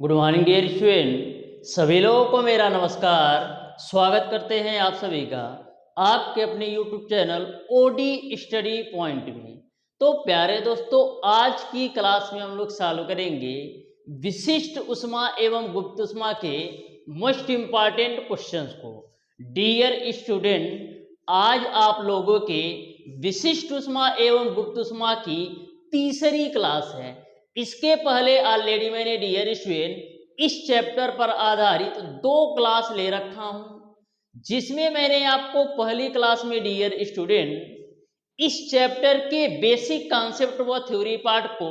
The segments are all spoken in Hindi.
गुड मॉर्निंग डियर स्टूडेंट, सभी लोगों को मेरा नमस्कार। स्वागत करते हैं आप सभी का आपके अपने YouTube channel OD study point में। तो प्यारे दोस्तों, आज की क्लास में हम लोग चालू करेंगे विशिष्ट उष्मा एवं गुप्त उष्मा के मोस्ट इम्पॉर्टेंट क्वेश्चंस को। डियर स्टूडेंट, आज आप लोगों के विशिष्ट उष्मा एवं गुप्त उष्मा की तीसरी क्लास है। इसके पहले ऑलरेडी मैंने डियर स्टूडेंट इस चैप्टर पर आधारित 2 क्लास ले रखा हूं, जिसमें मैंने आपको पहली क्लास में डियर स्टूडेंट इस चैप्टर के बेसिक कॉन्सेप्ट व थ्योरी पार्ट को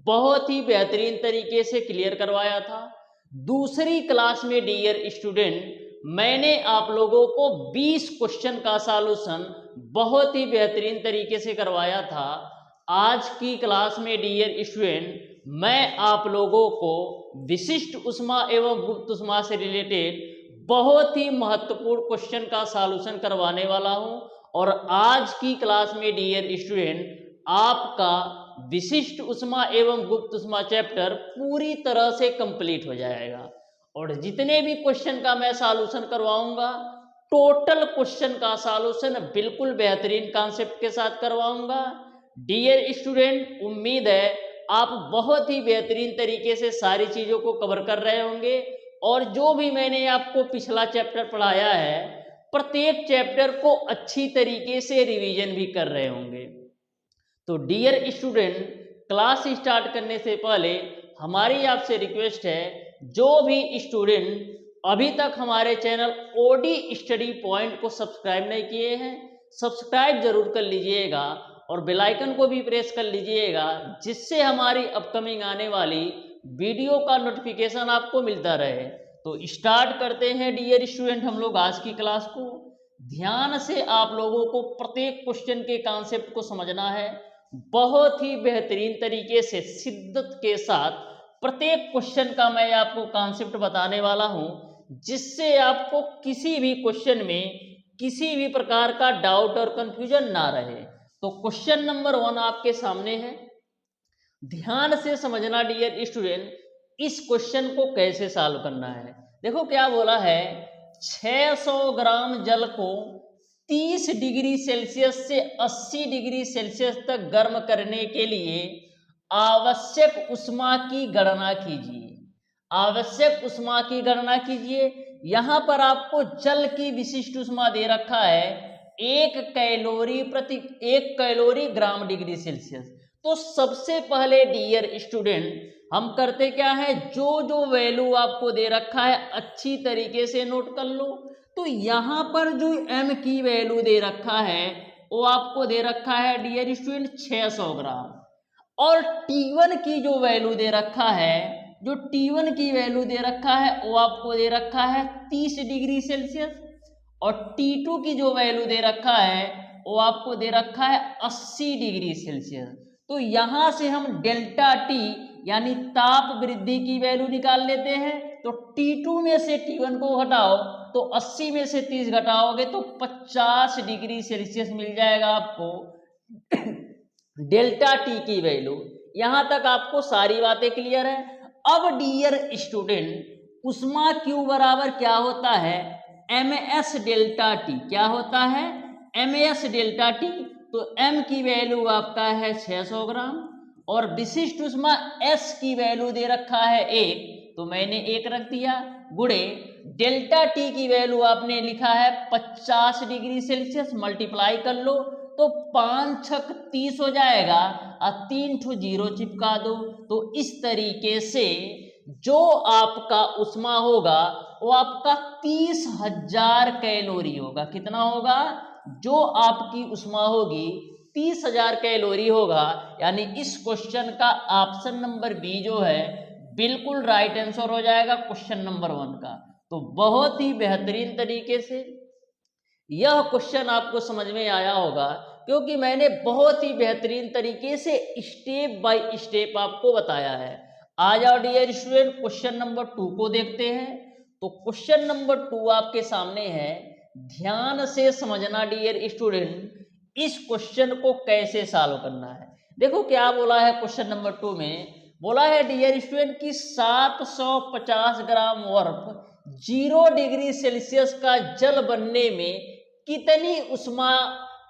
बहुत ही बेहतरीन तरीके से क्लियर करवाया था। दूसरी क्लास में डियर स्टूडेंट मैंने आप लोगों को 20 क्वेश्चन का सॉल्यूशन बहुत ही बेहतरीन तरीके से करवाया था। आज की क्लास में डियर स्टूडेंट मैं आप लोगों को विशिष्ट उष्मा एवं गुप्त उष्मा से रिलेटेड बहुत ही महत्वपूर्ण क्वेश्चन का सॉल्यूशन करवाने वाला हूं। और आज की क्लास में डियर स्टूडेंट आपका विशिष्ट उष्मा एवं गुप्त उष्मा चैप्टर पूरी तरह से कंप्लीट हो जाएगा। और जितने भी क्वेश्चन का मैं सॉल्यूशन करवाऊंगा, टोटल क्वेश्चन का सॉल्यूशन बिल्कुल बेहतरीन कॉन्सेप्ट के साथ करवाऊंगा। डियर स्टूडेंट, उम्मीद है आप बहुत ही बेहतरीन तरीके से सारी चीज़ों को कवर कर रहे होंगे और जो भी मैंने आपको पिछला चैप्टर पढ़ाया है, प्रत्येक चैप्टर को अच्छी तरीके से रिवीजन भी कर रहे होंगे। तो डियर स्टूडेंट, क्लास स्टार्ट करने से पहले हमारी आपसे रिक्वेस्ट है, जो भी स्टूडेंट अभी तक हमारे चैनल ओडी स्टडी पॉइंट को सब्सक्राइब नहीं किए हैं, सब्सक्राइब जरूर कर लीजिएगा और बेल आइकन को भी प्रेस कर लीजिएगा, जिससे हमारी अपकमिंग आने वाली वीडियो का नोटिफिकेशन आपको मिलता रहे। तो स्टार्ट करते हैं डियर स्टूडेंट हम लोग आज की क्लास को। ध्यान से आप लोगों को प्रत्येक क्वेश्चन के कॉन्सेप्ट को समझना है। बहुत ही बेहतरीन तरीके से शिद्दत के साथ प्रत्येक क्वेश्चन का मैं आपको कॉन्सेप्ट बताने वाला हूं, जिससे आपको किसी भी क्वेश्चन में किसी भी प्रकार का डाउट और कंफ्यूजन ना रहे। तो क्वेश्चन नंबर 1 आपके सामने है, ध्यान से समझना डियर स्टूडेंट, इस क्वेश्चन को कैसे सॉल्व करना है। देखो क्या बोला है, 600 ग्राम जल को 30 डिग्री सेल्सियस से 80 डिग्री सेल्सियस तक गर्म करने के लिए आवश्यक उष्मा की गणना कीजिए। आवश्यक उष्मा की गणना कीजिए। यहां पर आपको जल की विशिष्ट उष्मा दे रखा है 1 कैलोरी ग्राम डिग्री सेल्सियस। तो सबसे पहले डियर स्टूडेंट हम करते क्या है, जो वैल्यू आपको दे रखा है अच्छी तरीके से नोट कर लो। तो यहां पर जो m की वैल्यू दे रखा है वो आपको दे रखा है डियर स्टूडेंट 600 ग्राम। और T1 की जो वैल्यू दे रखा है, जो T1 की वैल्यू दे रखा है वो आपको दे रखा है 30 डिग्री सेल्सियस। और T2 की जो वैल्यू दे रखा है वो आपको दे रखा है 80 डिग्री सेल्सियस। तो यहां से हम डेल्टा T यानी ताप वृद्धि की वैल्यू निकाल लेते हैं। तो T2 में से T1 को घटाओ तो 80 में से 30 घटाओगे तो 50 डिग्री सेल्सियस मिल जाएगा आपको डेल्टा T की वैल्यू। यहां तक आपको सारी बातें क्लियर है। अब डियर स्टूडेंट, उष्मा Q बराबर क्या होता है, ms डेल्टा T। क्या होता है, ms डेल्टा T। तो m की वैल्यू आपका है 600 ग्राम और विशिष्ट उष्मा s की वैल्यू दे रखा है 1, तो मैंने 1 रख दिया, गुणे डेल्टा T की वैल्यू आपने लिखा है 50 डिग्री सेल्सियस, मल्टीप्लाई कर लो तो 5 छक 30 हो जाएगा और 3 ठो 0 चिपका दो। तो इस तरीके से जो आपका उष्मा होगा वो आपका 30,000 कैलोरी होगा। कितना होगा, जो आपकी उष्मा होगी 30,000 कैलोरी होगा। यानी इस क्वेश्चन का ऑप्शन नंबर बी जो है बिल्कुल राइट आंसर हो जाएगा क्वेश्चन नंबर 1 का। तो बहुत ही बेहतरीन तरीके से यह क्वेश्चन आपको समझ में आया होगा, क्योंकि मैंने बहुत ही बेहतरीन तरीके से स्टेप बाय स्टेप आपको बताया है। आ जाओ डियर स्टूडेंट, क्वेश्चन नंबर 2 को देखते हैं। तो क्वेश्चन नंबर 2 आपके सामने है, ध्यान से समझना डियर स्टूडेंट, इस क्वेश्चन को कैसे सॉल्व करना है। देखो क्या बोला है क्वेश्चन नंबर 2 में, बोला है डियर स्टूडेंट कि 750 ग्राम बर्फ 0 डिग्री सेल्सियस का जल बनने में कितनी उष्मा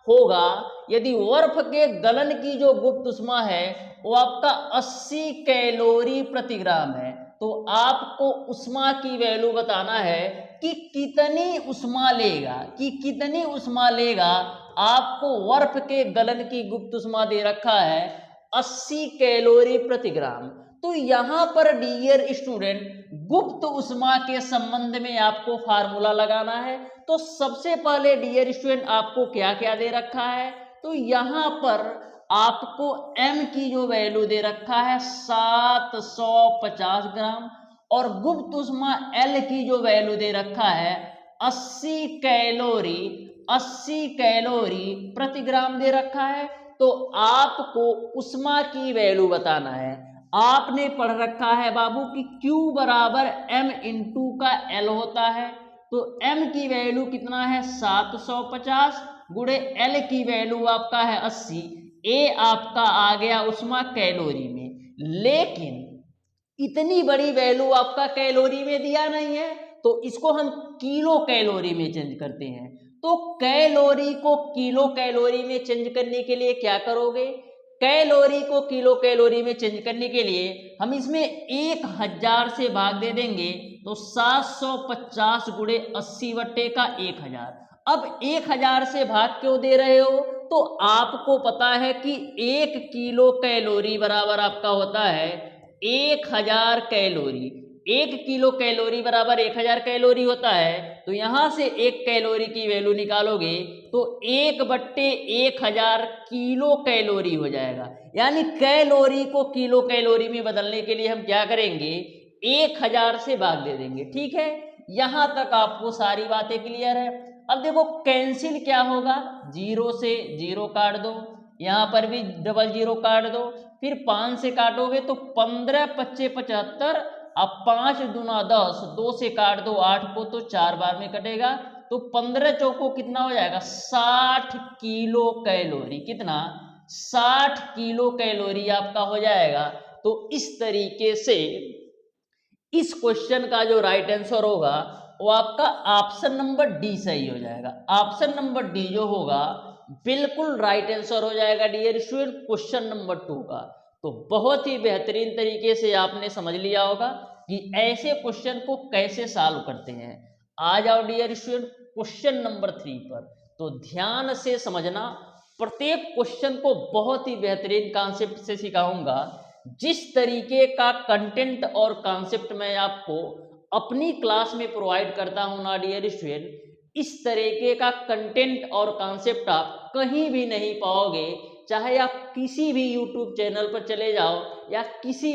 होगा यदि बर्फ के गलन की जो गुप्त उष्मा है वो आपका 80 कैलोरी प्रति ग्राम है। तो आपको उष्मा की वैल्यू बताना है कि कितनी उष्मा लेगा, कितनी उष्मा लेगा। आपको बर्फ के गलन की गुप्त उष्मा दे रखा है 80 कैलोरी प्रति ग्राम। तो यहां पर डियर स्टूडेंट गुप्त उष्मा के संबंध में आपको फार्मूला लगाना है। तो सबसे पहले डियर स्टूडेंट आपको क्या क्या दे रखा है, तो यहां पर आपको m की जो वैल्यू दे रखा है 750 ग्राम और गुप्त उष्मा L की जो वैल्यू दे रखा है 80 कैलोरी, 80 कैलोरी प्रति ग्राम दे रखा है। तो आपको उष्मा की वैल्यू बताना है। आपने पढ़ रखा है बाबू कि Q बराबर m इंटू का L होता है। तो m की वैल्यू कितना है 750 गुणे L की वैल्यू आपका है 80। ए आपका आ गया उष्मा कैलोरी में, लेकिन इतनी बड़ी वैल्यू आपका कैलोरी में दिया नहीं है तो इसको हम किलो कैलोरी में चेंज करते हैं। तो कैलोरी को किलो कैलोरी में चेंज करने के लिए क्या करोगे, कैलोरी को किलो कैलोरी में चेंज करने के लिए हम इसमें 1000 से भाग दे देंगे तो 750 गुणे 80 बट्टे का 1000। अब 1000 से भाग क्यों दे रहे हो, तो आपको पता है कि 1 किलो कैलोरी बराबर आपका होता है 1000 कैलोरी। 1 किलो कैलोरी बराबर 1000 कैलोरी होता है। तो यहां से 1 कैलोरी की वैल्यू निकालोगे तो 1/1000 किलो कैलोरी हो जाएगा। यानी कैलोरी को किलो कैलोरी में बदलने के लिए हम क्या करेंगे, 1000 से भाग दे देंगे। ठीक है, यहां तक आपको सारी बातें क्लियर है। अब देखो कैंसिल क्या होगा, 0 से 0 काट दो, यहां पर भी डबल 0 काट दो, फिर 5 से काटोगे तो 15 25 75, अब 5 दूना 10, 2 से काट दो 8 को तो 4 बार में कटेगा तो 15 चौको कितना हो जाएगा 60 किलो कैलोरी। कितना, 60 किलो कैलोरी आपका हो जाएगा। तो इस तरीके से इस क्वेश्चन का जो राइट आंसर होगा वो आपका ऑप्शन नंबर डी सही हो जाएगा। ऑप्शन नंबर डी जो होगा बिल्कुल राइट आंसर हो जाएगा डियर स्टूडेंट क्वेश्चन नंबर 2 का। तो बहुत ही बेहतरीन तरीके से आपने समझ लिया होगा कि ऐसे क्वेश्चन को कैसे सॉल्व करते हैं। आ जाओ डियर स्टूडेंट क्वेश्चन नंबर 3 पर। तो ध्यान से समझना, प्रत्येक क्वेश्चन को बहुत ही बेहतरीन कॉन्सेप्ट से सिखाऊंगा। जिस तरीके का कंटेंट और कॉन्सेप्ट मैं आपको अपनी क्लास में प्रोवाइड करता हूं ना डियर स्टूडेंट, इस तरीके का कंटेंट और कॉन्सेप्ट आप कहीं भी नहीं पाओगे। चाहे आप किसी भी यूट्यूब चैनल पर चले जाओ या किसी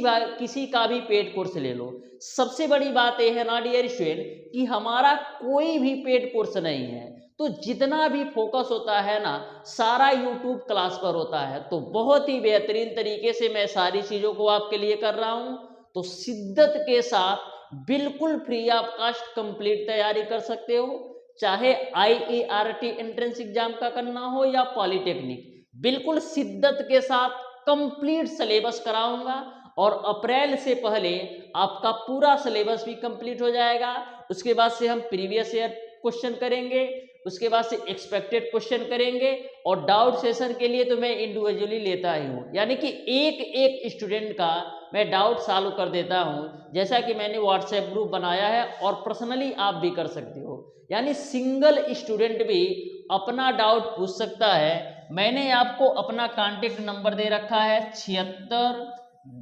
का भी पेड कोर्स ले लो। सबसे बड़ी बात यह है ना डियर स्टूडेंट कि हमारा कोई भी पेड कोर्स नहीं है। तो जितना भी फोकस होता है ना सारा यूट्यूब क्लास पर होता है। तो बहुत ही बेहतरीन तरीके से मैं सारी चीज़ों को आपके लिए कर रहा हूँ। तो शिद्दत के साथ बिल्कुल फ्री ऑफ कास्ट कंप्लीट तैयारी कर सकते हो। चाहे IART एंट्रेंस एग्जाम का करना हो या पॉलिटेक्निक, बिल्कुल शिद्दत के साथ कंप्लीट सिलेबस कराऊंगा और अप्रैल से पहले आपका पूरा सिलेबस भी कंप्लीट हो जाएगा। उसके बाद से हम प्रीवियस ईयर क्वेश्चन करेंगे, उसके बाद से एक्सपेक्टेड क्वेश्चन करेंगे और डाउट सेशन के लिए तो मैं इंडिविजुअली लेता ही हूँ। यानी कि एक एक स्टूडेंट का मैं डाउट सॉल्व कर देता हूँ। जैसा कि मैंने व्हाट्सएप ग्रुप बनाया है और पर्सनली आप भी कर सकते हो। यानी सिंगल स्टूडेंट भी अपना डाउट पूछ सकता है। मैंने आपको अपना कॉन्टेक्ट नंबर दे रखा है 76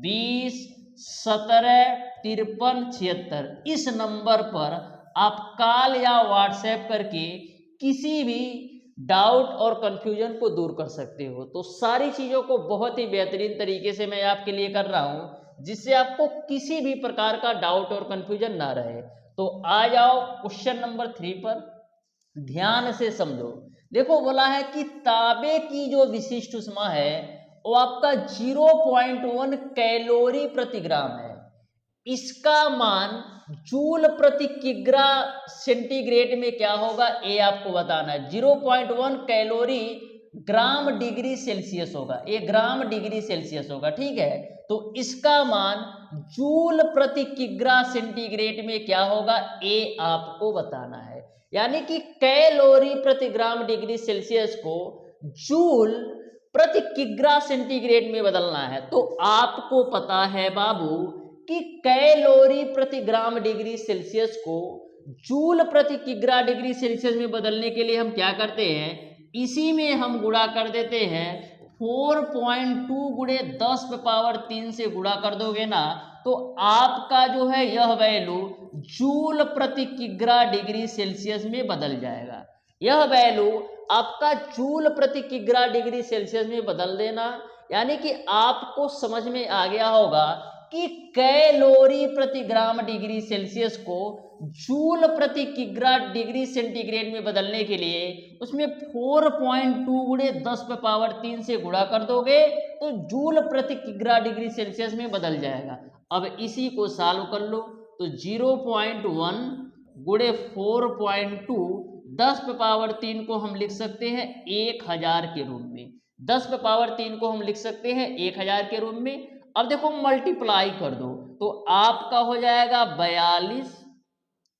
20 17 53 76। इस नंबर पर आप कॉल या व्हाट्सएप करके किसी भी डाउट और कंफ्यूजन को दूर कर सकते हो। तो सारी चीज़ों को बहुत ही बेहतरीन तरीके से मैं आपके लिए कर रहा हूँ जिससे आपको किसी भी प्रकार का डाउट और कंफ्यूजन ना रहे। तो आ जाओ क्वेश्चन नंबर 3 पर, ध्यान से समझो। देखो बोला है कि तांबे की जो विशिष्ट ऊष्मा है वो आपका 0.1 कैलोरी प्रति ग्राम है। इसका मान जूल प्रति किग्रा सेंटीग्रेड में क्या होगा ये आपको बताना है। 0.1 कैलोरी ग्राम डिग्री सेल्सियस होगा, ये ग्राम डिग्री सेल्सियस होगा, ठीक है। तो इसका मान जूल प्रति किग्रा सेंटीग्रेड में क्या होगा, ये आपको बताना है। यानी कि कैलोरी प्रति ग्राम डिग्री सेल्सियस को जूल प्रति किग्रा सेंटीग्रेड में बदलना है। तो आपको पता है बाबू कि कैलोरी प्रति ग्राम डिग्री सेल्सियस को जूल प्रति किग्रा डिग्री सेल्सियस में बदलने के लिए हम क्या करते हैं, इसी में हम गुणा कर देते हैं। 4.2 गुणे 10⁻³ से गुणा कर दोगे ना, तो आपका जो है यह वैल्यू जूल प्रति किग्रा डिग्री सेल्सियस में बदल जाएगा। यह वैल्यू आपका जूल प्रति किग्रा डिग्री सेल्सियस में बदल देना, यानी कि आपको समझ में आ गया होगा कि कैलोरी प्रति ग्राम डिग्री सेल्सियस को जूल प्रति किग्रा डिग्री सेंटीग्रेड में बदलने के लिए उसमें 4.2 गुणे 10⁻³ से गुणा कर दोगे तो जूल प्रति किग्रा डिग्री सेल्सियस में बदल जाएगा। अब इसी को सॉल्व कर लो, तो 0.1 गुणे 4.2 10⁻³ को हम लिख सकते हैं 1000 के रूप में, 10⁻³ को हम लिख सकते हैं 1000 के रूप में। अब देखो मल्टीप्लाई कर दो तो आपका हो जाएगा 42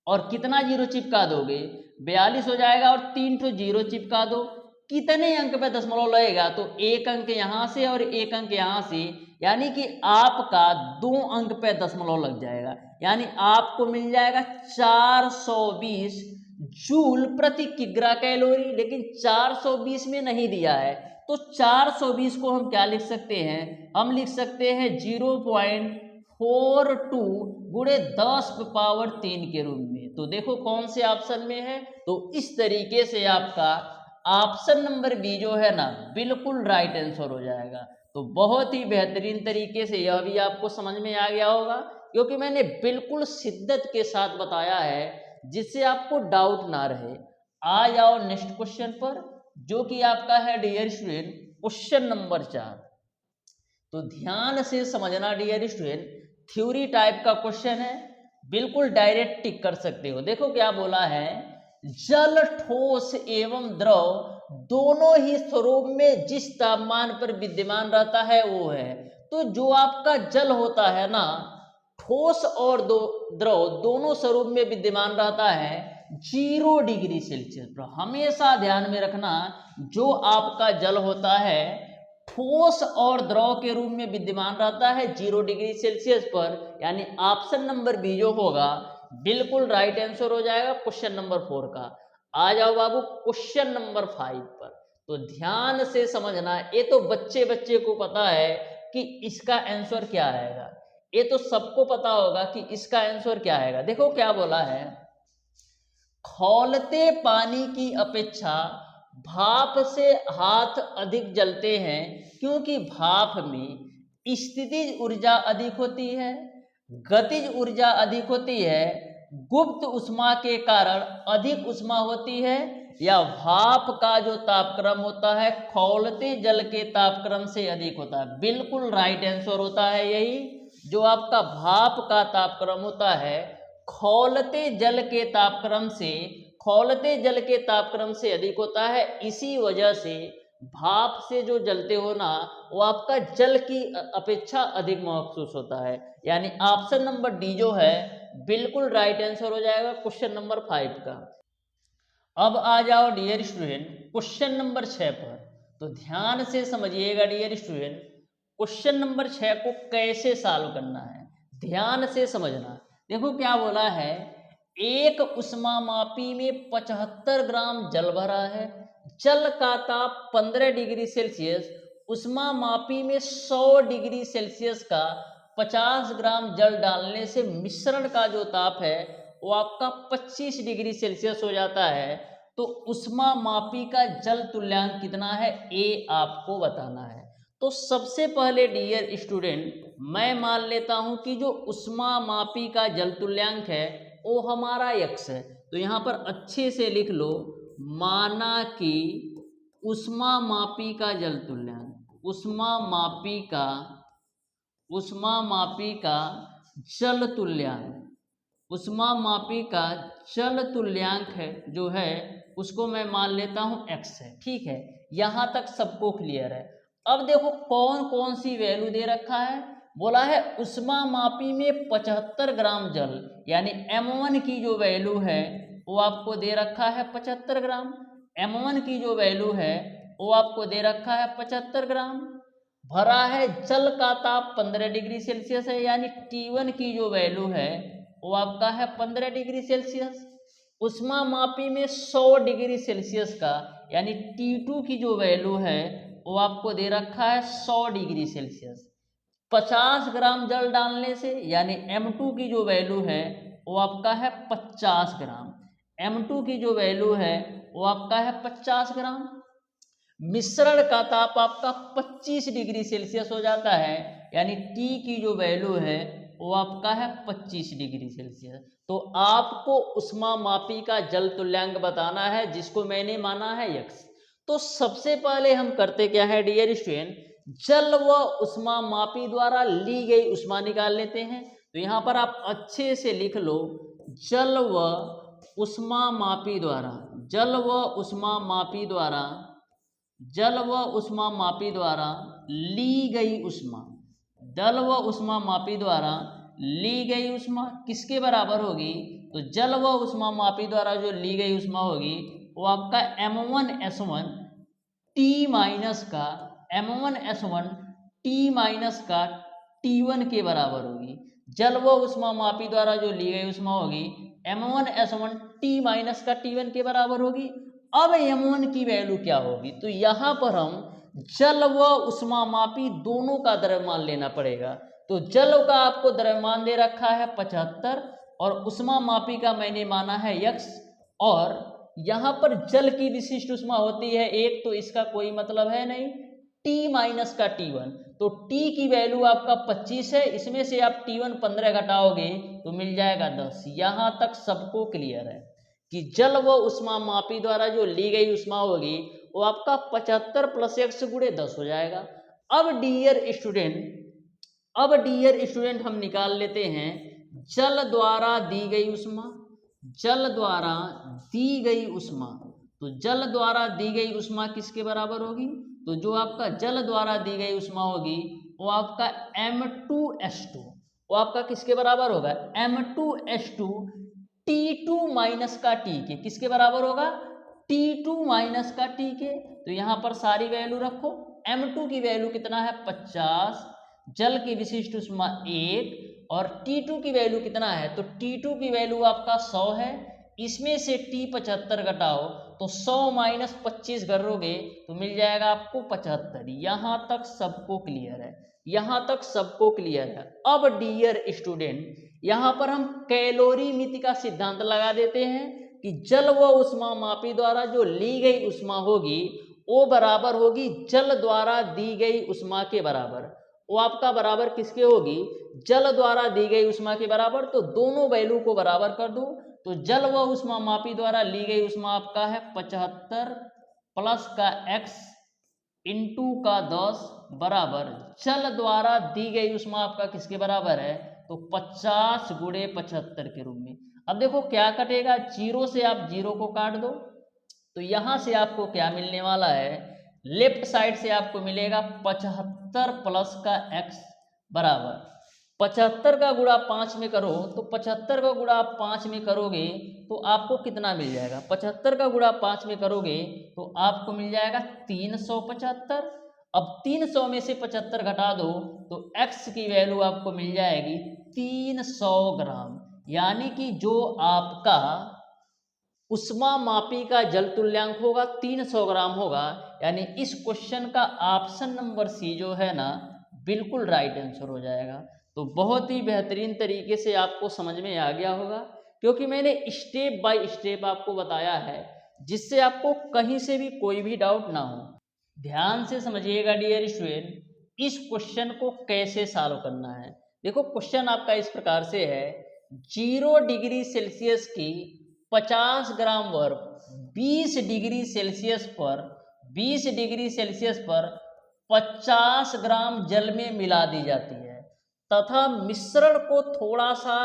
और कितना जीरो चिपका दोगे, 42 हो जाएगा और 3 ठो जीरो चिपका दो। कितने अंक पे दशमलव लगेगा, तो 1 अंक यहाँ से और 1 अंक यहाँ से, यानी कि आपका 2 अंक पे दशमलव लग जाएगा, यानी आपको मिल जाएगा 420 जूल प्रति किग्रा कैलोरी। लेकिन 420 में नहीं दिया है, तो 420 को हम क्या लिख सकते हैं, हम लिख सकते हैं 0.42 गुणे 10⁻³ के रूप में। तो देखो कौन से ऑप्शन में है, तो इस तरीके से आपका ऑप्शन नंबर बी जो है ना बिल्कुल राइट आंसर हो जाएगा। तो बहुत ही बेहतरीन तरीके से यह भी आपको समझ में आ गया होगा, क्योंकि मैंने बिल्कुल शिद्दत के साथ बताया है जिससे आपको डाउट ना रहे। आ जाओ नेक्स्ट क्वेश्चन पर, जो कि आपका है डियर स्टूडेंट क्वेश्चन नंबर 4। तो ध्यान से समझना डियर स्टूडेंट, थ्योरी टाइप का क्वेश्चन है, बिल्कुल डायरेक्ट टिक कर सकते हो। देखो क्या बोला है, जल ठोस एवं द्रव दोनों ही स्वरूप में जिस तापमान पर विद्यमान रहता है वो है। तो जो आपका जल होता है ना, ठोस और द्रव दोनों स्वरूप में विद्यमान रहता है 0 डिग्री सेल्सियस पर। हमेशा ध्यान में रखना, जो आपका जल होता है ठोस और द्रव के रूप में विद्यमान रहता है 0 डिग्री सेल्सियस पर, यानी ऑप्शन नंबर बी जो होगा बिल्कुल राइट आंसर हो जाएगा क्वेश्चन नंबर 4 का। आ जाओ बाबू क्वेश्चन नंबर 5 पर। तो ध्यान से समझना, ये तो बच्चे को पता है कि इसका आंसर क्या आएगा, ये तो सबको पता होगा कि इसका आंसर क्या आएगा। देखो क्या बोला है, खौलते पानी की अपेक्षा भाप से हाथ अधिक जलते हैं क्योंकि भाप में स्थितिज ऊर्जा अधिक होती है, गतिज ऊर्जा अधिक होती है, गुप्त उष्मा के कारण अधिक उष्मा होती है, या भाप का जो तापक्रम होता है खौलते जल के तापक्रम से अधिक होता है। बिल्कुल राइट आंसर होता है यही, जो आपका भाप का तापक्रम होता है खौलते जल के तापक्रम से अधिक होता है। इसी वजह से भाप से जो जलते हो ना, वो आपका जल की अपेक्षा अधिक महसूस होता है, यानी ऑप्शन नंबर डी जो है बिल्कुल राइट आंसर हो जाएगा क्वेश्चन नंबर 5 का। अब आ जाओ डियर स्टूडेंट क्वेश्चन नंबर 6 पर। तो ध्यान से समझिएगा डियर स्टूडेंट, क्वेश्चन नंबर 6 को कैसे सॉल्व करना है, ध्यान से समझना। देखो क्या बोला है, एक उष्मामापी में 75 ग्राम जल भरा है, जल का ताप 15 डिग्री सेल्सियस, उष्मामापी में 100 डिग्री सेल्सियस का 50 ग्राम जल डालने से मिश्रण का जो ताप है वो आपका 25 डिग्री सेल्सियस हो जाता है। तो उष्मामापी का जल तुल्यांक कितना है, ये आपको बताना है। तो सबसे पहले डियर स्टूडेंट मैं मान लेता हूं कि जो उष्मामापी का जल तुल्यांक है वो हमारा x है। तो यहाँ पर अच्छे से लिख लो, माना कि उष्मामापी का जल तुल्यांक, उष्मामापी का जल तुल्यांक, उष्मामापी का जल तुल्यांक है जो है उसको मैं मान लेता हूँ x है, ठीक है। यहाँ तक सबको क्लियर है। अब देखो कौन कौन सी वैल्यू दे रखा है। बोला है उष्मा मापी में 75 ग्राम जल, यानी M1 की जो वैल्यू है वो आपको दे रखा है 75 ग्राम। M1 की जो वैल्यू है वो आपको दे रखा है 75 ग्राम। भरा है जल का ताप 15 डिग्री सेल्सियस है, यानी T1 की जो वैल्यू है वो आपका है 15 डिग्री सेल्सियस। उष्मा मापी में 100 डिग्री सेल्सियस का, यानी T2 की जो वैल्यू है वो आपको दे रखा है 100 डिग्री सेल्सियस। 50 ग्राम जल डालने से, यानी M2 की जो वैल्यू है वो आपका है 50 ग्राम। M2 की जो वैल्यू है वो आपका है 50 ग्राम। मिश्रण का ताप आपका 25 डिग्री सेल्सियस हो जाता है, यानी T की जो वैल्यू है वो आपका है 25 डिग्री सेल्सियस। तो आपको उष्मा मापी का जल तुल्यांक बताना है, जिसको मैंने माना है x। तो सबसे पहले हम करते क्या है डियर स्टूडेंट, जल व उष्मा मापी द्वारा ली गई उष्मा निकाल लेते हैं। तो यहाँ पर आप अच्छे से लिख लो, जल व उष्मा मापी द्वारा, जल व उष्मा मापी द्वारा, जल व उष्मा मापी द्वारा ली गई उष्मा, जल व उष्मा मापी द्वारा ली गई उष्मा किसके बराबर होगी। तो जल व उष्मा मापी द्वारा जो ली गई उष्मा होगी वो आपका M1S1 T माइनस का, M1S1 T माइनस का T1 के बराबर होगी। जल व उष्मा मापी द्वारा जो ली गई उष्मा होगी M1S1 T माइनस का T1 के बराबर होगी। अब M1 की वैल्यू क्या होगी, तो यहाँ पर हम जल व उष्मा मापी दोनों का द्रव्यमान लेना पड़ेगा। तो जल का आपको द्रव्यमान दे रखा है 75 और उष्मा मापी का मैंने माना है x। और यहाँ पर जल की विशिष्ट उष्मा होती है 1, तो इसका कोई मतलब है नहीं, T माइनस का T1। तो T की वैल्यू आपका 25 है, इसमें से आप T1 15 घटाओगे तो मिल जाएगा 10। यहाँ तक सबको क्लियर है कि जल व उष्मा मापी द्वारा जो ली गई उष्मा होगी वो आपका 75 प्लस x गुणे 10 हो जाएगा। अब डियर स्टूडेंट हम निकाल लेते हैं जल द्वारा दी गई उष्मा, जल द्वारा दी गई उष्मा। तो जल द्वारा दी गई उष्मा किसके बराबर होगी, तो जो आपका जल द्वारा दी गई उष्मा होगी वो आपका M2S2, वो आपका किसके बराबर होगा, M2S2 T2 माइनस का T के किसके बराबर होगा, T2 माइनस का T के। तो यहाँ पर सारी वैल्यू रखो। M2 की वैल्यू कितना है 50, जल की विशिष्ट उष्मा 1 और T2 की वैल्यू कितना है, तो T2 की वैल्यू आपका 100 है। इसमें से T 75 घटाओ तो 100 माइनस 25 करोगे तो मिल जाएगा आपको 75। यहाँ तक सबको क्लियर है, यहाँ तक सबको क्लियर है। अब डियर स्टूडेंट यहाँ पर हम कैलोरी मिति का सिद्धांत लगा देते हैं कि जल व उष्मा मापी द्वारा जो ली गई उष्मा होगी वो बराबर होगी जल द्वारा दी गई उष्मा के बराबर। वो आपका बराबर किसके होगी, जल द्वारा दी गई उष्मा के बराबर। तो दोनों वैल्यू को बराबर कर दो। तो जल व उष्मा मापी द्वारा ली गई उष्मा आपका है 75 प्लस का x इंटू का 10 बराबर जल द्वारा दी गई उष्मा आपका किसके बराबर है, तो 50 गुणे 75 के रूप में। अब देखो क्या कटेगा, 0 से आप 0 को काट दो तो यहां से आपको क्या मिलने वाला है, लेफ्ट साइड से आपको मिलेगा 75 प्लस का x बराबर 75 का गुणा 5 में करो तो 75 का गुणा आप 5 में करोगे तो आपको कितना मिल जाएगा, 75 का गुणा 5 में करोगे तो आपको मिल जाएगा 375। अब 300 में से 75 घटा दो तो x की वैल्यू आपको मिल जाएगी 300 ग्राम। यानी कि जो आपका उष्मा मापी का जल तुल्यांक होगा 300 ग्राम होगा। यानी इस क्वेश्चन का ऑप्शन नंबर सी जो है ना बिल्कुल राइट आंसर हो जाएगा। तो बहुत ही बेहतरीन तरीके से आपको समझ में आ गया होगा, क्योंकि मैंने स्टेप बाय स्टेप आपको बताया है जिससे आपको कहीं से भी कोई भी डाउट ना हो। ध्यान से समझिएगा डियर स्टूडेंट, इस क्वेश्चन को कैसे सॉल्व करना है। देखो क्वेश्चन आपका इस प्रकार से है, 0 डिग्री सेल्सियस की 50 ग्राम बर्फ 20 डिग्री सेल्सियस पर 50 ग्राम जल में मिला दी जाती है तथा मिश्रण को थोड़ा सा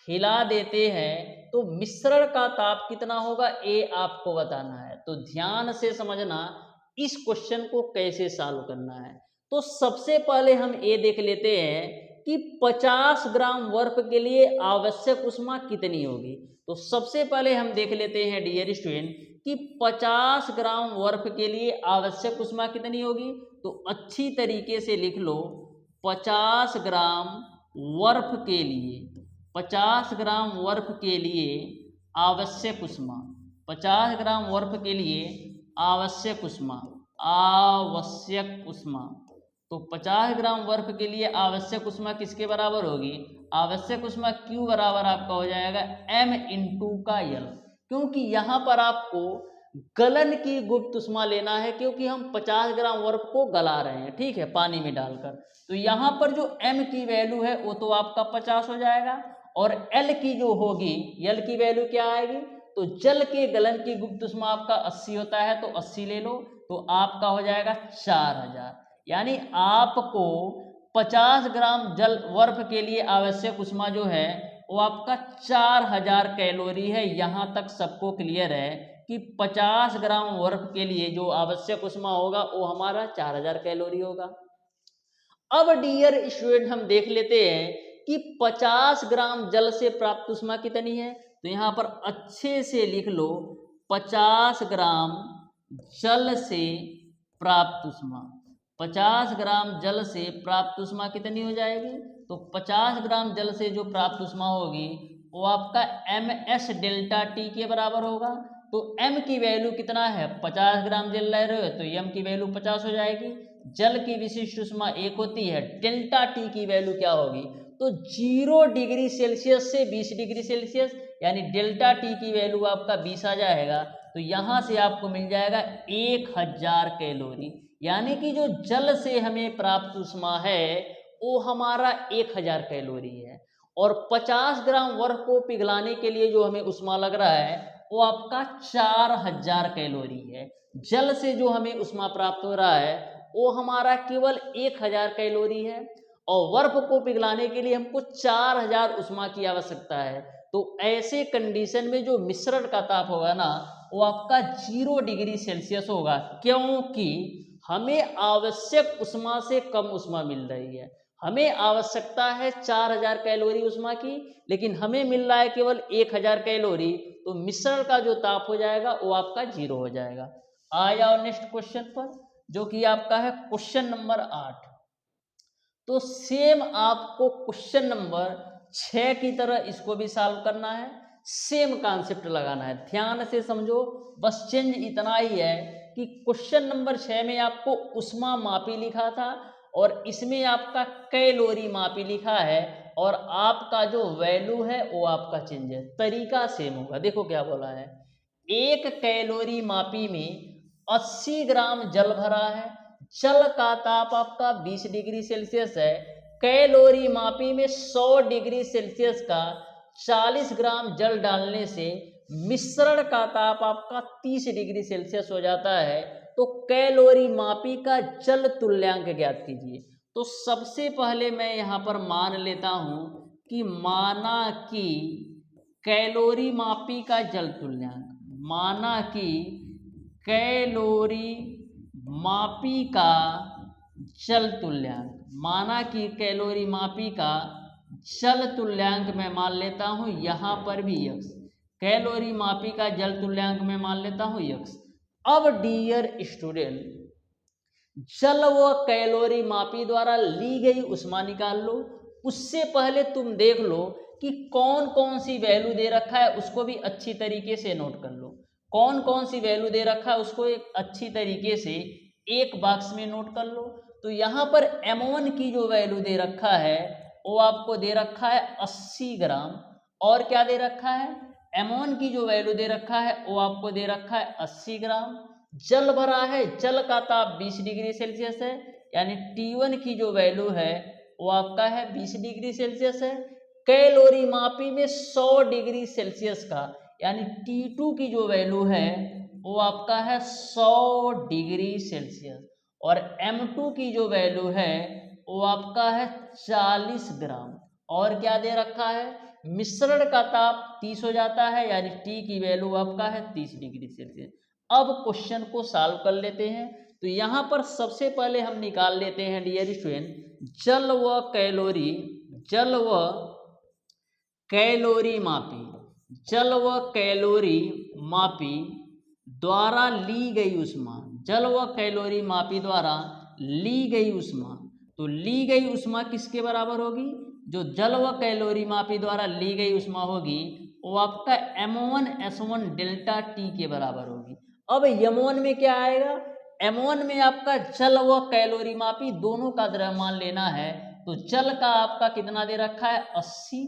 हिला देते हैं तो मिश्रण का ताप कितना होगा, ये आपको बताना है। तो ध्यान से समझना, इस क्वेश्चन को कैसे सॉल्व करना है। तो सबसे पहले हम ये देख लेते हैं कि 50 ग्राम बर्फ के लिए आवश्यक ऊष्मा कितनी होगी। तो सबसे पहले हम देख लेते हैं डियर स्टूडेंट कि 50 ग्राम बर्फ के लिए आवश्यक ऊष्मा कितनी होगी। तो अच्छी तरीके से लिख लो, 50 ग्राम बर्फ के लिए, 50 ग्राम बर्फ के लिए आवश्यक ऊष्मा, 50 ग्राम बर्फ के लिए आवश्यक ऊष्मा, आवश्यक ऊष्मा। तो 50 ग्राम बर्फ के लिए आवश्यक ऊष्मा किसके बराबर होगी? आवश्यक ऊष्मा Q बराबर आपका हो जाएगा M इंटू का L, क्योंकि यहाँ पर आपको गलन की गुप्त ऊष्मा लेना है, क्योंकि हम 50 ग्राम बर्फ को गला रहे हैं, ठीक है, पानी में डालकर। तो यहाँ पर जो M की वैल्यू है वो तो आपका 50 हो जाएगा, और L की जो होगी, L की वैल्यू क्या आएगी? तो जल के गलन की गुप्त ऊष्मा आपका 80 होता है, तो 80 ले लो, तो आपका हो जाएगा 4000। यानी आपको 50 ग्राम जल बर्फ के लिए आवश्यक ऊष्मा जो है वो आपका 4000 कैलोरी है। यहाँ तक सबको क्लियर है कि 50 ग्राम बर्फ के लिए जो आवश्यक ऊष्मा होगा वो हमारा 4000 कैलोरी होगा। अब डियर स्टूडेंट हम देख लेते हैं कि 50 ग्राम जल से प्राप्त ऊष्मा कितनी है। तो यहाँ पर अच्छे से लिख लो, 50 ग्राम जल से प्राप्त ऊष्मा, 50 ग्राम जल से प्राप्त ऊष्मा कितनी हो जाएगी? तो 50 ग्राम जल से जो प्राप्त ऊष्मा होगी वो आपका ms डेल्टा टी के बराबर होगा। तो m की वैल्यू कितना है? 50 ग्राम जल ले रहे हो तो m की वैल्यू 50 हो जाएगी। जल की विशिष्ट ऊष्मा 1 होती है, डेल्टा टी की वैल्यू क्या होगी? तो 0 डिग्री सेल्सियस से 20 डिग्री सेल्सियस, यानी डेल्टा टी की वैल्यू आपका 20 आ जाएगा। तो यहाँ से आपको मिल जाएगा 1000 कैलोरी, यानी कि जो जल से हमें प्राप्त ऊष्मा है वो हमारा 1000 कैलोरी है। और 50 ग्राम बर्फ को पिघलाने के लिए जो हमें ऊष्मा लग रहा है वो आपका 4000 कैलोरी है। जल से जो हमें ऊष्मा प्राप्त हो रहा है वो हमारा केवल 1000 कैलोरी है, और बर्फ को पिघलाने के लिए हमको 4000 ऊष्मा की आवश्यकता है। तो ऐसे कंडीशन में जो मिश्रण का ताप होगा ना वो आपका 0 डिग्री सेल्सियस होगा, क्योंकि हमें आवश्यक ऊष्मा से कम ऊष्मा मिल रही है। हमें आवश्यकता है 4000 कैलोरी ऊष्मा की, लेकिन हमें मिल रहा है केवल 1000 कैलोरी। तो मिश्रण का जो ताप हो जाएगा वो आपका 0 हो जाएगा। आ जाओ नेक्स्ट क्वेश्चन पर, जो कि आपका है क्वेश्चन नंबर 8। तो सेम आपको क्वेश्चन नंबर 6 की तरह इसको भी सॉल्व करना है, सेम कॉन्सेप्ट लगाना है। ध्यान से समझो, बस चेंज इतना ही है कि क्वेश्चन नंबर 6 में आपको ऊष्मा मापी लिखा था और इसमें आपका कैलोरी मापी लिखा है, और आपका जो वैल्यू है वो आपका चेंज है। तरीका सेम होगा। देखो क्या बोला है, 1 कैलोरी मापी में 80 ग्राम जल भरा है, जल का ताप आपका 20 डिग्री सेल्सियस है। कैलोरी मापी में 100 डिग्री सेल्सियस का 40 ग्राम जल डालने से मिश्रण का ताप आपका 30 डिग्री सेल्सियस हो जाता है। तो कैलोरी मापी का जल तुल्यांक ज्ञात कीजिए। तो सबसे पहले मैं यहाँ पर मान लेता हूँ कि माना कि कैलोरी मापी का जल तुल्यांक, माना कि कैलोरी मापी का जल तुल्यांक, माना कि कैलोरी मापी का जल तुल्यांक मैं मान लेता हूं यहाँ पर भी x, कैलोरी मापी का जल तुल्यांक मैं मान लेता हूं x। अब डियर स्टूडेंट, जल व कैलोरी मापी द्वारा ली गई ऊष्मा निकाल लो। उससे पहले तुम देख लो कि कौन कौन सी वैल्यू दे रखा है, उसको भी अच्छी तरीके से नोट कर लो। कौन कौन सी वैल्यू दे रखा है उसको एक अच्छी तरीके से एक बॉक्स में नोट कर लो। तो यहाँ पर M1 की जो वैल्यू दे रखा है वो आपको दे रखा है 80 ग्राम, और क्या दे रखा है, M1 की जो वैल्यू दे रखा है वो आपको दे रखा है 80 ग्राम। जल भरा है, जल का ताप 20 डिग्री सेल्सियस है, यानी T1 की जो वैल्यू है वो आपका है 20 डिग्री सेल्सियस है। कैलोरी मापी में 100 डिग्री सेल्सियस का, यानी T2 की जो वैल्यू है वो आपका है 100 डिग्री सेल्सियस, और M2 की जो वैल्यू है वो आपका है 40 ग्राम। और क्या दे रखा है, मिश्रण का ताप 30 हो जाता है, यानी T की वैल्यू आपका है 30 डिग्री सेल्सियस। अब क्वेश्चन को सॉल्व कर लेते हैं। तो यहाँ पर सबसे पहले हम निकाल लेते हैं डियर स्टूडेंट, जल व कैलोरी, जल व कैलोरी मापी, जल व कैलोरी मापी द्वारा ली गई ऊष्मा, जल व कैलोरी मापी द्वारा ली गई ऊष्मा। तो ली गई ऊष्मा किसके बराबर होगी? जो जल व कैलोरी मापी द्वारा ली गई ऊष्मा होगी वो आपका M1S1 डेल्टा T के बराबर होगी। अब M1 में क्या आएगा? M1 में आपका जल व कैलोरी मापी दोनों का द्रव्यमान लेना है। तो जल का आपका कितना दे रखा है? 80,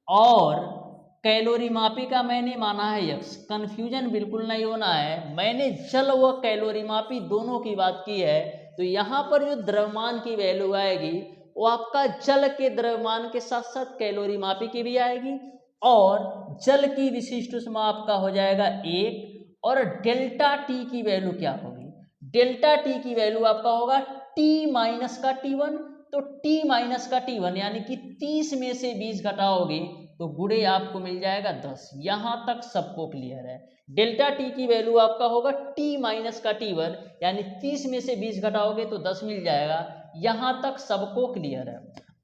और कैलोरी मापी का मैंने माना है x। कंफ्यूजन बिल्कुल नहीं होना है, मैंने जल व कैलोरी मापी दोनों की बात की है। तो यहाँ पर जो द्रव्यमान की वैल्यू आएगी वो आपका जल के द्रव्यमान के साथ साथ कैलोरी मापी की भी आएगी, और जल की विशिष्ट ऊष्मा आपका हो जाएगा 1, और डेल्टा टी की वैल्यू क्या होगी? डेल्टा टी की वैल्यू आपका होगा T माइनस का T1। तो T माइनस का T1 यानी कि 30 में से 20 घटाओगे तो गुणे आपको मिल जाएगा 10। यहाँ तक सबको क्लियर है? डेल्टा टी की वैल्यू आपका होगा T माइनस का T1 यानी 30 में से 20 घटाओगे तो 10 मिल जाएगा। यहाँ तक सबको क्लियर है?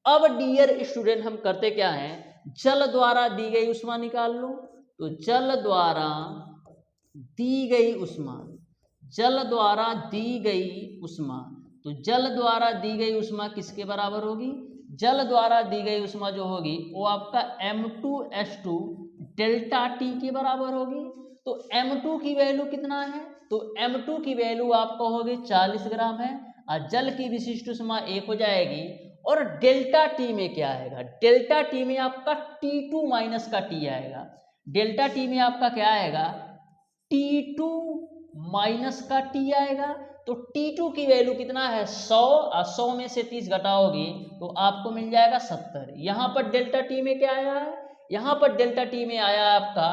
अब डियर स्टूडेंट हम करते क्या हैं, जल द्वारा दी गई ऊष्मा निकाल लो। तो जल द्वारा दी गई ऊष्मा, जल द्वारा दी गई ऊष्मा, तो जल द्वारा दी गई ऊष्मा किसके बराबर होगी? जल द्वारा दी गई ऊष्मा जो होगी वो आपका M2S2 डेल्टा T के बराबर होगी। तो M2 की वैल्यू कितना है? तो M2 की वैल्यू आपको होगी 40 ग्राम है, और जल की विशिष्ट ऊष्मा 1 हो जाएगी। और डेल्टा T में क्या आएगा? डेल्टा T में आपका T2 माइनस का T आएगा। डेल्टा T में आपका क्या आएगा? T2 माइनस का T आएगा। तो T2 की वैल्यू कितना है? 100, और 100 में से 30 घटाओगे तो आपको मिल जाएगा 70। यहाँ पर डेल्टा T में क्या आया है? यहाँ पर डेल्टा T में आया आपका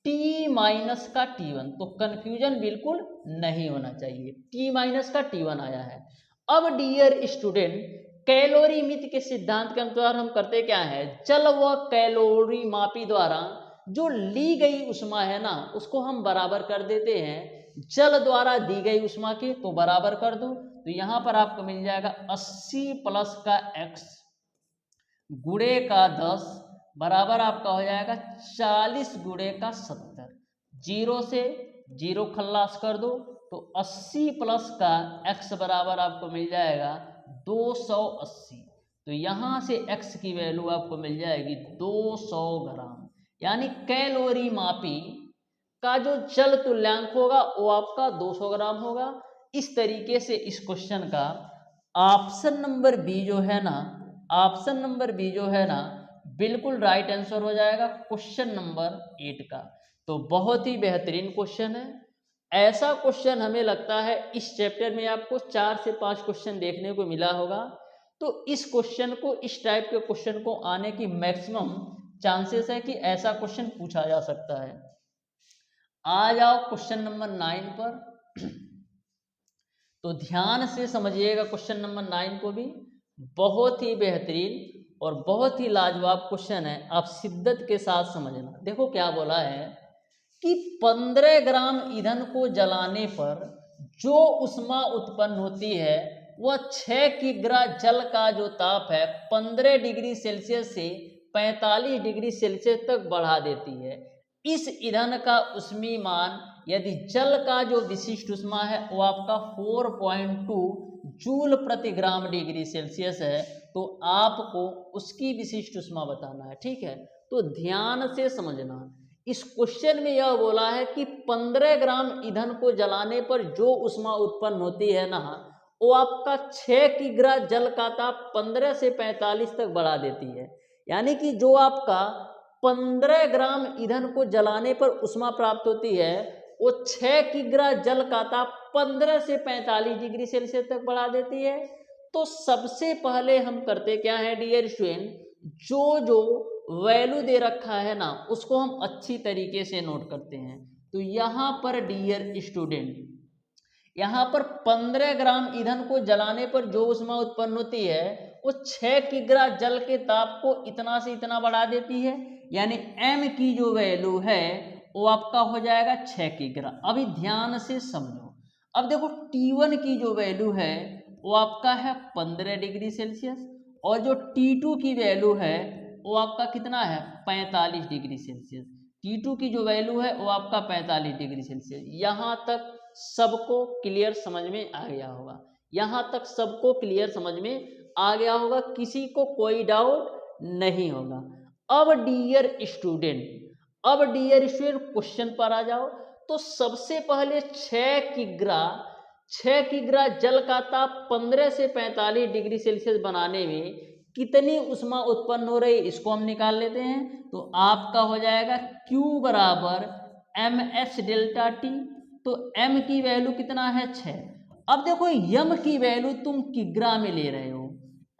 T माइनस का T1। तो कंफ्यूजन बिल्कुल नहीं होना चाहिए, T माइनस का T1 आया है। अब डियर स्टूडेंट, कैलोरी मिति के सिद्धांत के अनुसार हम करते क्या है, जल व कैलोरी मापी द्वारा जो ली गई ऊष्मा है ना उसको हम बराबर कर देते हैं जल द्वारा दी गई ऊष्मा के, तो बराबर कर दो। तो यहाँ पर आपको मिल जाएगा 80 प्लस का x गुणे का 10 बराबर आपका हो जाएगा 40 गुणे का 70। 0 से 0 खल्लास कर दो तो 80 प्लस का x बराबर आपको मिल जाएगा 280। तो यहाँ से x की वैल्यू आपको मिल जाएगी 200 ग्राम, यानी कैलोरी मापी का जो जल तुल्यांक होगा वो आपका 200 ग्राम होगा। इस तरीके से इस क्वेश्चन का ऑप्शन नंबर बी जो है ना, ऑप्शन नंबर बी जो है ना बिल्कुल राइट आंसर हो जाएगा क्वेश्चन नंबर 8 का। तो बहुत ही बेहतरीन क्वेश्चन है। ऐसा क्वेश्चन हमें लगता है इस चैप्टर में आपको 4 से 5 क्वेश्चन देखने को मिला होगा। तो इस क्वेश्चन को, इस टाइप के क्वेश्चन को आने की मैक्सिमम चांसेस है कि ऐसा क्वेश्चन पूछा जा सकता है। आ जाओ क्वेश्चन नंबर 9 पर। तो ध्यान से समझिएगा क्वेश्चन नंबर 9 को भी, बहुत ही बेहतरीन और बहुत ही लाजवाब क्वेश्चन है, आप शिद्दत के साथ समझना। देखो क्या बोला है कि 15 ग्राम ईंधन को जलाने पर जो ऊष्मा उत्पन्न होती है वह 6 किग्रा जल का जो ताप है 15 डिग्री सेल्सियस से 45 डिग्री सेल्सियस तक बढ़ा देती है। इस ईंधन का ऊष्मीमान यदि जल का जो विशिष्ट ऊष्मा है वो आपका 4.2 जूल प्रति ग्राम डिग्री सेल्सियस है, तो आपको उसकी विशिष्ट ऊष्मा बताना है। ठीक है, तो ध्यान से समझना। इस क्वेश्चन में यह बोला है कि 15 ग्राम ईंधन को जलाने पर जो ऊष्मा उत्पन्न होती है ना वो आपका 6 किग्रा जल का ताप 15 से 45 तक बढ़ा देती है। यानी कि जो आपका 15 ग्राम ईंधन को जलाने पर ऊष्मा प्राप्त होती है वो 6 किग्रा जल का ताप 15 से 45 डिग्री सेल्सियस तक बढ़ा देती है। तो सबसे पहले हम करते क्या है डियर स्टूडेंट, जो वैल्यू दे रखा है ना उसको हम अच्छी तरीके से नोट करते हैं। तो यहाँ पर डियर स्टूडेंट, यहाँ पर 15 ग्राम ईंधन को जलाने पर जो ऊष्मा उत्पन्न होती है वो 6 किग्रा जल के ताप को इतना से इतना बढ़ा देती है। यानी m की जो वैल्यू है वो आपका हो जाएगा 6 किग्रा। अभी ध्यान से समझो, अब देखो T1 की जो वैल्यू है वो आपका है 15 डिग्री सेल्सियस, और जो T2 की वैल्यू है वो आपका कितना है 45 डिग्री सेल्सियस। T2 की जो वैल्यू है वो आपका 45 डिग्री सेल्सियस। यहाँ तक सबको क्लियर समझ में आ गया होगा, यहाँ तक सबको क्लियर समझ में आ गया होगा, किसी को कोई डाउट नहीं होगा। अब डियर स्टूडेंट, क्वेश्चन पर आ जाओ। तो सबसे पहले 6 किग्रा जल का ताप 15 से 45 डिग्री सेल्सियस बनाने में कितनी उष्मा उत्पन्न हो रही है, इसको हम निकाल लेते हैं। तो आपका हो जाएगा Q बराबर mH डेल्टा T। तो m की वैल्यू कितना है 6। अब देखो m की वैल्यू तुम किग्रा में ले रहे हो,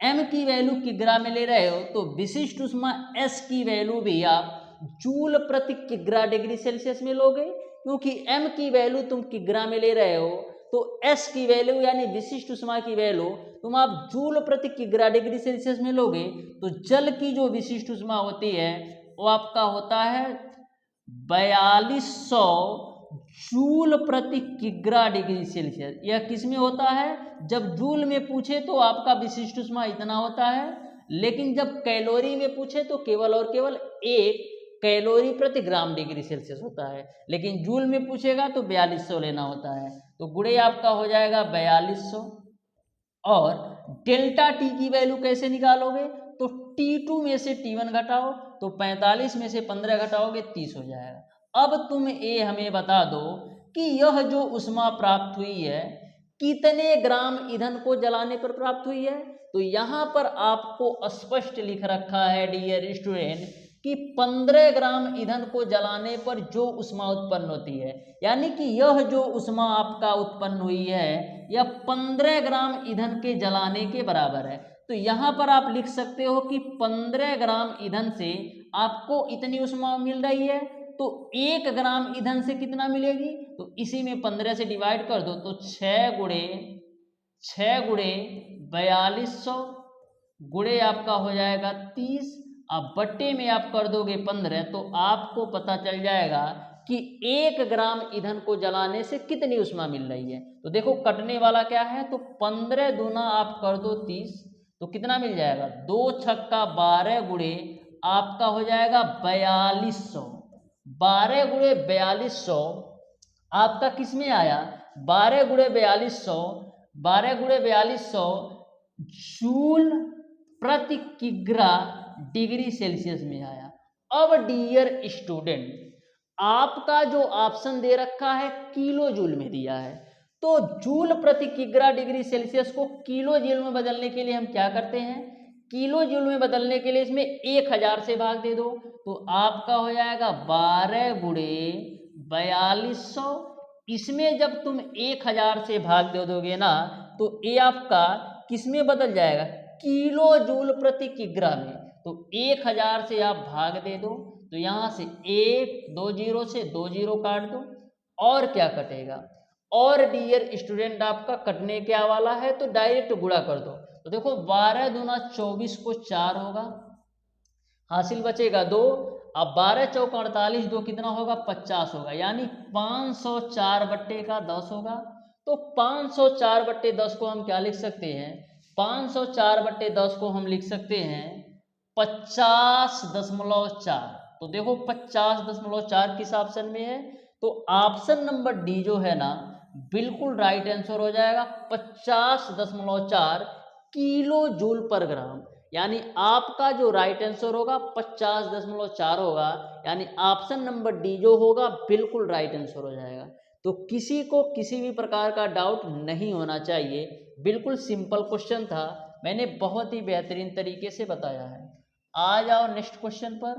m की वैल्यू किग्रा में ले रहे हो, तो विशिष्ट उष्मा S की वैल्यू भी आप जूल प्रति किग्रा डिग्री सेल्सियस में लोगे, क्योंकि m की वैल्यू तुम किग्रा में ले रहे हो, तो S की वैल्यू यानी विशिष्ट उष्मा की वैल्यू तुम आप जूल प्रति किग्रा डिग्री सेल्सियस में लोगे। तो जल की जो विशिष्ट उष्मा होती है वो आपका होता है 4200 जूल प्रति किग्रा डिग्री सेल्सियस। यह किस में होता है, जब जूल में पूछे तो आपका विशिष्ट उष्मा इतना होता है, लेकिन जब कैलोरी में पूछे तो केवल और केवल 1 कैलोरी प्रति ग्राम डिग्री सेल्सियस होता है, लेकिन जूल में पूछेगा तो 4200 लेना होता है। तो गुणे आपका हो जाएगा 4200। और डेल्टा टी की वैल्यू कैसे निकालोगे, तो T2 में से T1 घटाओ, तो 45 में से 15 घटाओगे 30 हो जाएगा। अब तुम ये हमें बता दो कि यह जो उष्मा प्राप्त हुई है कितने ग्राम ईंधन को जलाने पर प्राप्त हुई है। तो यहाँ पर आपको स्पष्ट लिख रखा है डियर स्टूडेंट कि 15 ग्राम ईंधन को जलाने पर जो उष्मा उत्पन्न होती है, यानी कि यह जो उष्मा आपका उत्पन्न हुई है यह 15 ग्राम ईंधन के जलाने के बराबर है। तो यहाँ पर आप लिख सकते हो कि 15 ग्राम ईंधन से आपको इतनी उष्मा मिल रही है, तो 1 ग्राम ईंधन से कितना मिलेगी, तो इसी में 15 से डिवाइड कर दो, तो 6 गुणे 4200 गुणे आपका हो जाएगा 30, अब बट्टे में आप कर दोगे 15, तो आपको पता चल जाएगा कि 1 ग्राम ईंधन को जलाने से कितनी उष्मा मिल रही है। तो देखो कटने वाला क्या है, तो 15 दूना आप कर दो 30, तो कितना मिल जाएगा 2 छक्का 12 गुणे आपका हो जाएगा 4200। 12 गुणे 4200 आपका किस में आया, 12 गुणे 4200 जूल प्रति किग्रा डिग्री सेल्सियस में आया। अब डियर स्टूडेंट, आपका जो ऑप्शन दे रखा है किलो जूल में दिया है, तो जूल प्रति किग्रा डिग्री सेल्सियस को किलो जूल में बदलने के लिए हम क्या करते हैं, किलो जूल में बदलने के लिए इसमें 1000 से भाग दे दो, तो आपका हो जाएगा 12 गुणे 4200। इसमें जब तुम 1000 से भाग दे दोगे ना, तो ये आपका किस में बदल जाएगा, किलो जूल प्रति किग्रा में। तो 1000 से आप भाग दे दो, तो यहाँ से 1 2 0 से 2 0 काट दो, और क्या कटेगा, और डियर स्टूडेंट आपका कटने क्या वाला है, तो डायरेक्ट गुणा कर दो। तो देखो 12 दूना 24 को 4 होगा, हासिल बचेगा 2, अब 12 चौका 48, 2 कितना होगा 50 होगा, यानी 504 बट्टे का 10 होगा। तो 504 बट्टे 10 को हम क्या लिख सकते हैं, 504 बट्टे 10 को हम लिख सकते हैं 50.4। तो देखो 50.4 किस ऑप्शन में है, तो ऑप्शन नंबर डी जो है ना बिल्कुल राइट आंसर हो जाएगा। 50.4 किलो जूल पर ग्राम, यानी आपका जो राइट आंसर होगा 50.4 होगा, यानी ऑप्शन नंबर डी जो होगा बिल्कुल राइट आंसर हो जाएगा। तो किसी को किसी भी प्रकार का डाउट नहीं होना चाहिए, बिल्कुल सिंपल क्वेश्चन था, मैंने बहुत ही बेहतरीन तरीके से बताया है। आ जाओ नेक्स्ट क्वेश्चन पर,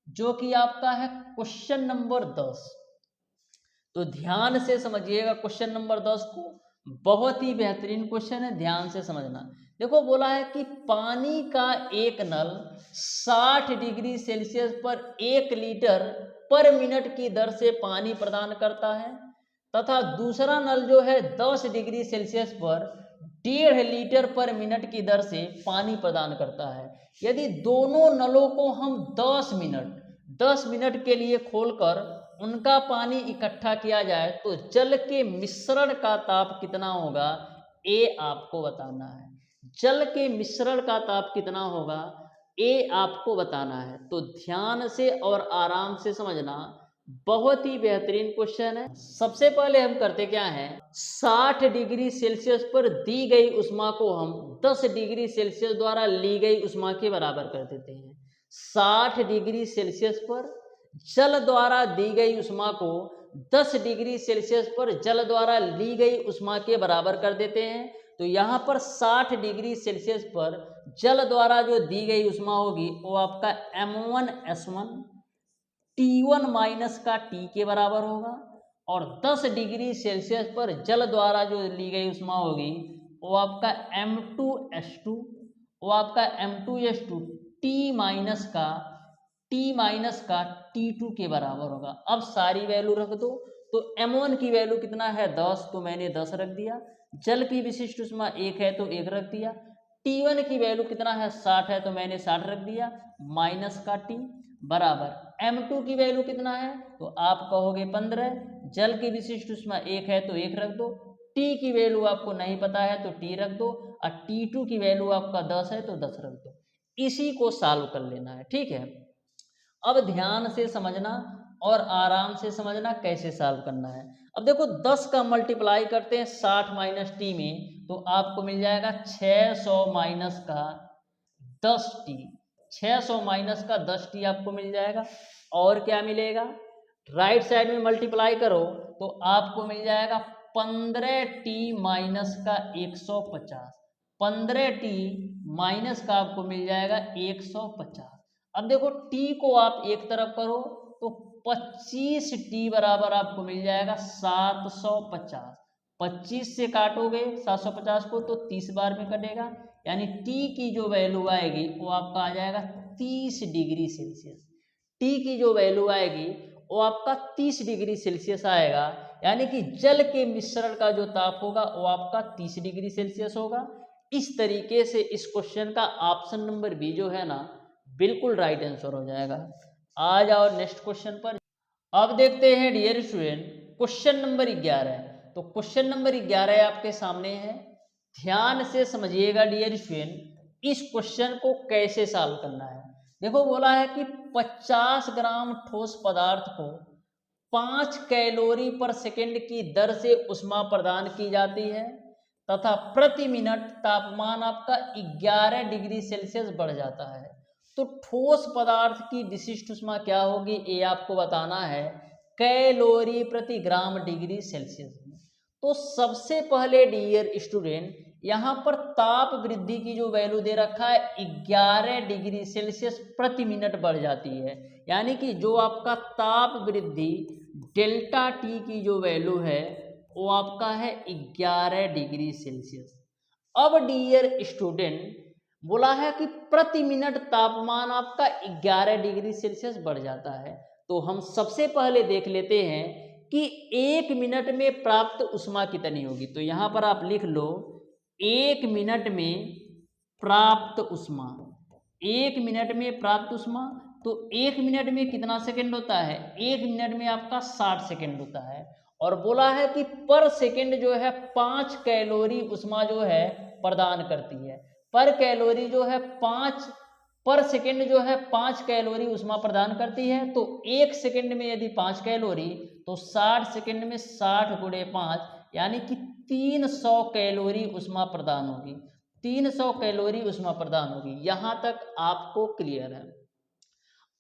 जो कि आपका है क्वेश्चन नंबर 10। तो ध्यान से समझिएगा क्वेश्चन नंबर 10 को, बहुत ही बेहतरीन क्वेश्चन है, ध्यान से समझना। देखो बोला है कि पानी का एक नल 60 डिग्री सेल्सियस पर 1 लीटर पर मिनट की दर से पानी प्रदान करता है, तथा दूसरा नल जो है 10 डिग्री सेल्सियस पर 1.5 लीटर पर मिनट की दर से पानी प्रदान करता है। यदि दोनों नलों को हम 10 मिनट के लिए खोलकर उनका पानी इकट्ठा किया जाए तो जल के मिश्रण का ताप कितना होगा, ये आपको बताना है। जल के मिश्रण का ताप कितना होगा, ये आपको बताना है। तो ध्यान से और आराम से समझना, बहुत ही बेहतरीन क्वेश्चन है। सबसे पहले हम करते क्या हैं, 60 डिग्री सेल्सियस पर दी गई उष्मा को हम 10 डिग्री सेल्सियस द्वारा ली गई उष्मा के बराबर कर देते हैं। 60 डिग्री सेल्सियस पर जल द्वारा दी गई उष्मा को 10 डिग्री सेल्सियस पर जल द्वारा ली गई उष्मा के बराबर कर देते हैं। तो यहाँ पर 60 डिग्री सेल्सियस पर जल द्वारा जो दी गई उष्मा होगी वो आपका M1S1 T1 माइनस का T के बराबर होगा, और 10 डिग्री सेल्सियस पर जल द्वारा जो ली गई उष्मा होगी वो आपका M2S2 T माइनस का T2 के बराबर होगा। अब सारी वैल्यू रख दो। तो M1 की वैल्यू कितना है 10, तो मैंने 10 रख दिया। जल की विशिष्ट उष्मा 1 है तो 1 रख दिया। T1 की वैल्यू कितना है 60 है तो मैंने 60 रख दिया, माइनस का T बराबर M2 की वैल्यू कितना है, तो आप कहोगे 15। जल की विशिष्ट उष्मा 1 है तो 1 रख दो। T की वैल्यू आपको नहीं पता है तो T रख दो, और T2 की वैल्यू आपका 10 है तो 10 रख दो। इसी को सॉल्व कर लेना है, ठीक है। अब ध्यान से समझना और आराम से समझना कैसे सॉल्व करना है। अब देखो 10 का मल्टीप्लाई करते हैं 60 माइनस टी में, तो आपको मिल जाएगा 600 माइनस का 10t। 600 माइनस का 10t आपको मिल जाएगा। और क्या मिलेगा, राइट साइड में मल्टीप्लाई करो तो आपको मिल जाएगा 15t माइनस का 150। 15t माइनस का आपको मिल जाएगा 150। अब देखो t को आप एक तरफ करो तो 25t बराबर आपको मिल जाएगा 750। 25 से काटोगे 750 को तो 30 बार में कटेगा, यानी t की जो वैल्यू आएगी वो आपका आ जाएगा 30 डिग्री सेल्सियस। t की जो वैल्यू आएगी वो आपका 30 डिग्री सेल्सियस आएगा, यानी कि जल के मिश्रण का जो ताप होगा वो आपका 30 डिग्री सेल्सियस होगा। इस तरीके से इस क्वेश्चन का ऑप्शन नंबर बी जो है ना बिल्कुल राइट आंसर हो जाएगा। आ जाओ नेक्स्ट क्वेश्चन पर। अब देखते हैं डियर स्टूडेंट क्वेश्चन नंबर 11। तो क्वेश्चन नंबर 11 आपके सामने है, ध्यान से समझिएगा डियर स्टूडेंट इस क्वेश्चन को कैसे सॉल्व करना है। देखो बोला है कि 50 ग्राम ठोस पदार्थ को 5 कैलोरी पर सेकंड की दर से उष्मा प्रदान की जाती है तथा प्रति मिनट तापमान आपका 11 डिग्री सेल्सियस बढ़ जाता है। तो ठोस पदार्थ की विशिष्ट उष्मा क्या होगी ये आपको बताना है कैलोरी प्रति ग्राम डिग्री सेल्सियस में। तो सबसे पहले डियर स्टूडेंट यहाँ पर ताप वृद्धि की जो वैल्यू दे रखा है 11 डिग्री सेल्सियस प्रति मिनट बढ़ जाती है, यानी कि जो आपका ताप वृद्धि डेल्टा टी की जो वैल्यू है वो आपका है 11 डिग्री सेल्सियस। अब डियर स्टूडेंट बोला है कि प्रति मिनट तापमान आपका 11 डिग्री सेल्सियस बढ़ जाता है। तो हम सबसे पहले देख लेते हैं कि 1 मिनट में प्राप्त उष्मा कितनी होगी। तो यहाँ पर आप लिख लो 1 मिनट में प्राप्त उष्मा। 1 मिनट में प्राप्त उष्मा, तो 1 मिनट में कितना सेकंड होता है, 1 मिनट में आपका 60 सेकंड होता है। और बोला है कि पर सेकंड जो है 5 कैलोरी उष्मा जो है प्रदान करती है। पर कैलोरी जो है 5 पर सेकंड जो है 5 कैलोरी उष्मा प्रदान करती है। तो 1 सेकंड में यदि 5 कैलोरी तो 60 सेकंड में 60 गुणे 5 यानी कि 300 कैलोरी उष्मा प्रदान होगी। 300 कैलोरी उष्मा प्रदान होगी। यहाँ तक आपको क्लियर है।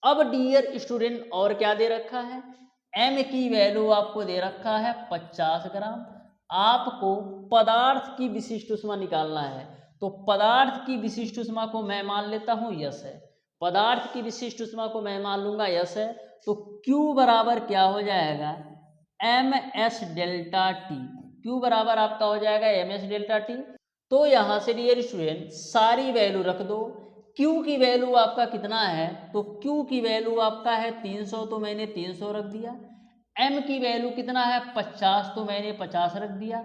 अब डियर स्टूडेंट और क्या दे रखा है, m की वैल्यू आपको दे रखा है 50 ग्राम। आपको पदार्थ की विशिष्ट उष्मा निकालना है। तो पदार्थ की विशिष्ट उष्मा को मैं मान लेता हूं यस है। पदार्थ की विशिष्ट उष्मा को मैं मान लूंगा यस है। तो Q बराबर क्या हो जाएगा, ms डेल्टा टी। Q बराबर आपका हो जाएगा ms डेल्टा टी। तो यहां से डियर स्टूडेंट सारी वैल्यू रख दो। Q की वैल्यू आपका कितना है, तो Q की वैल्यू आपका है 300, तो मैंने 300 रख दिया। M की वैल्यू कितना है 50, तो मैंने 50 रख दिया।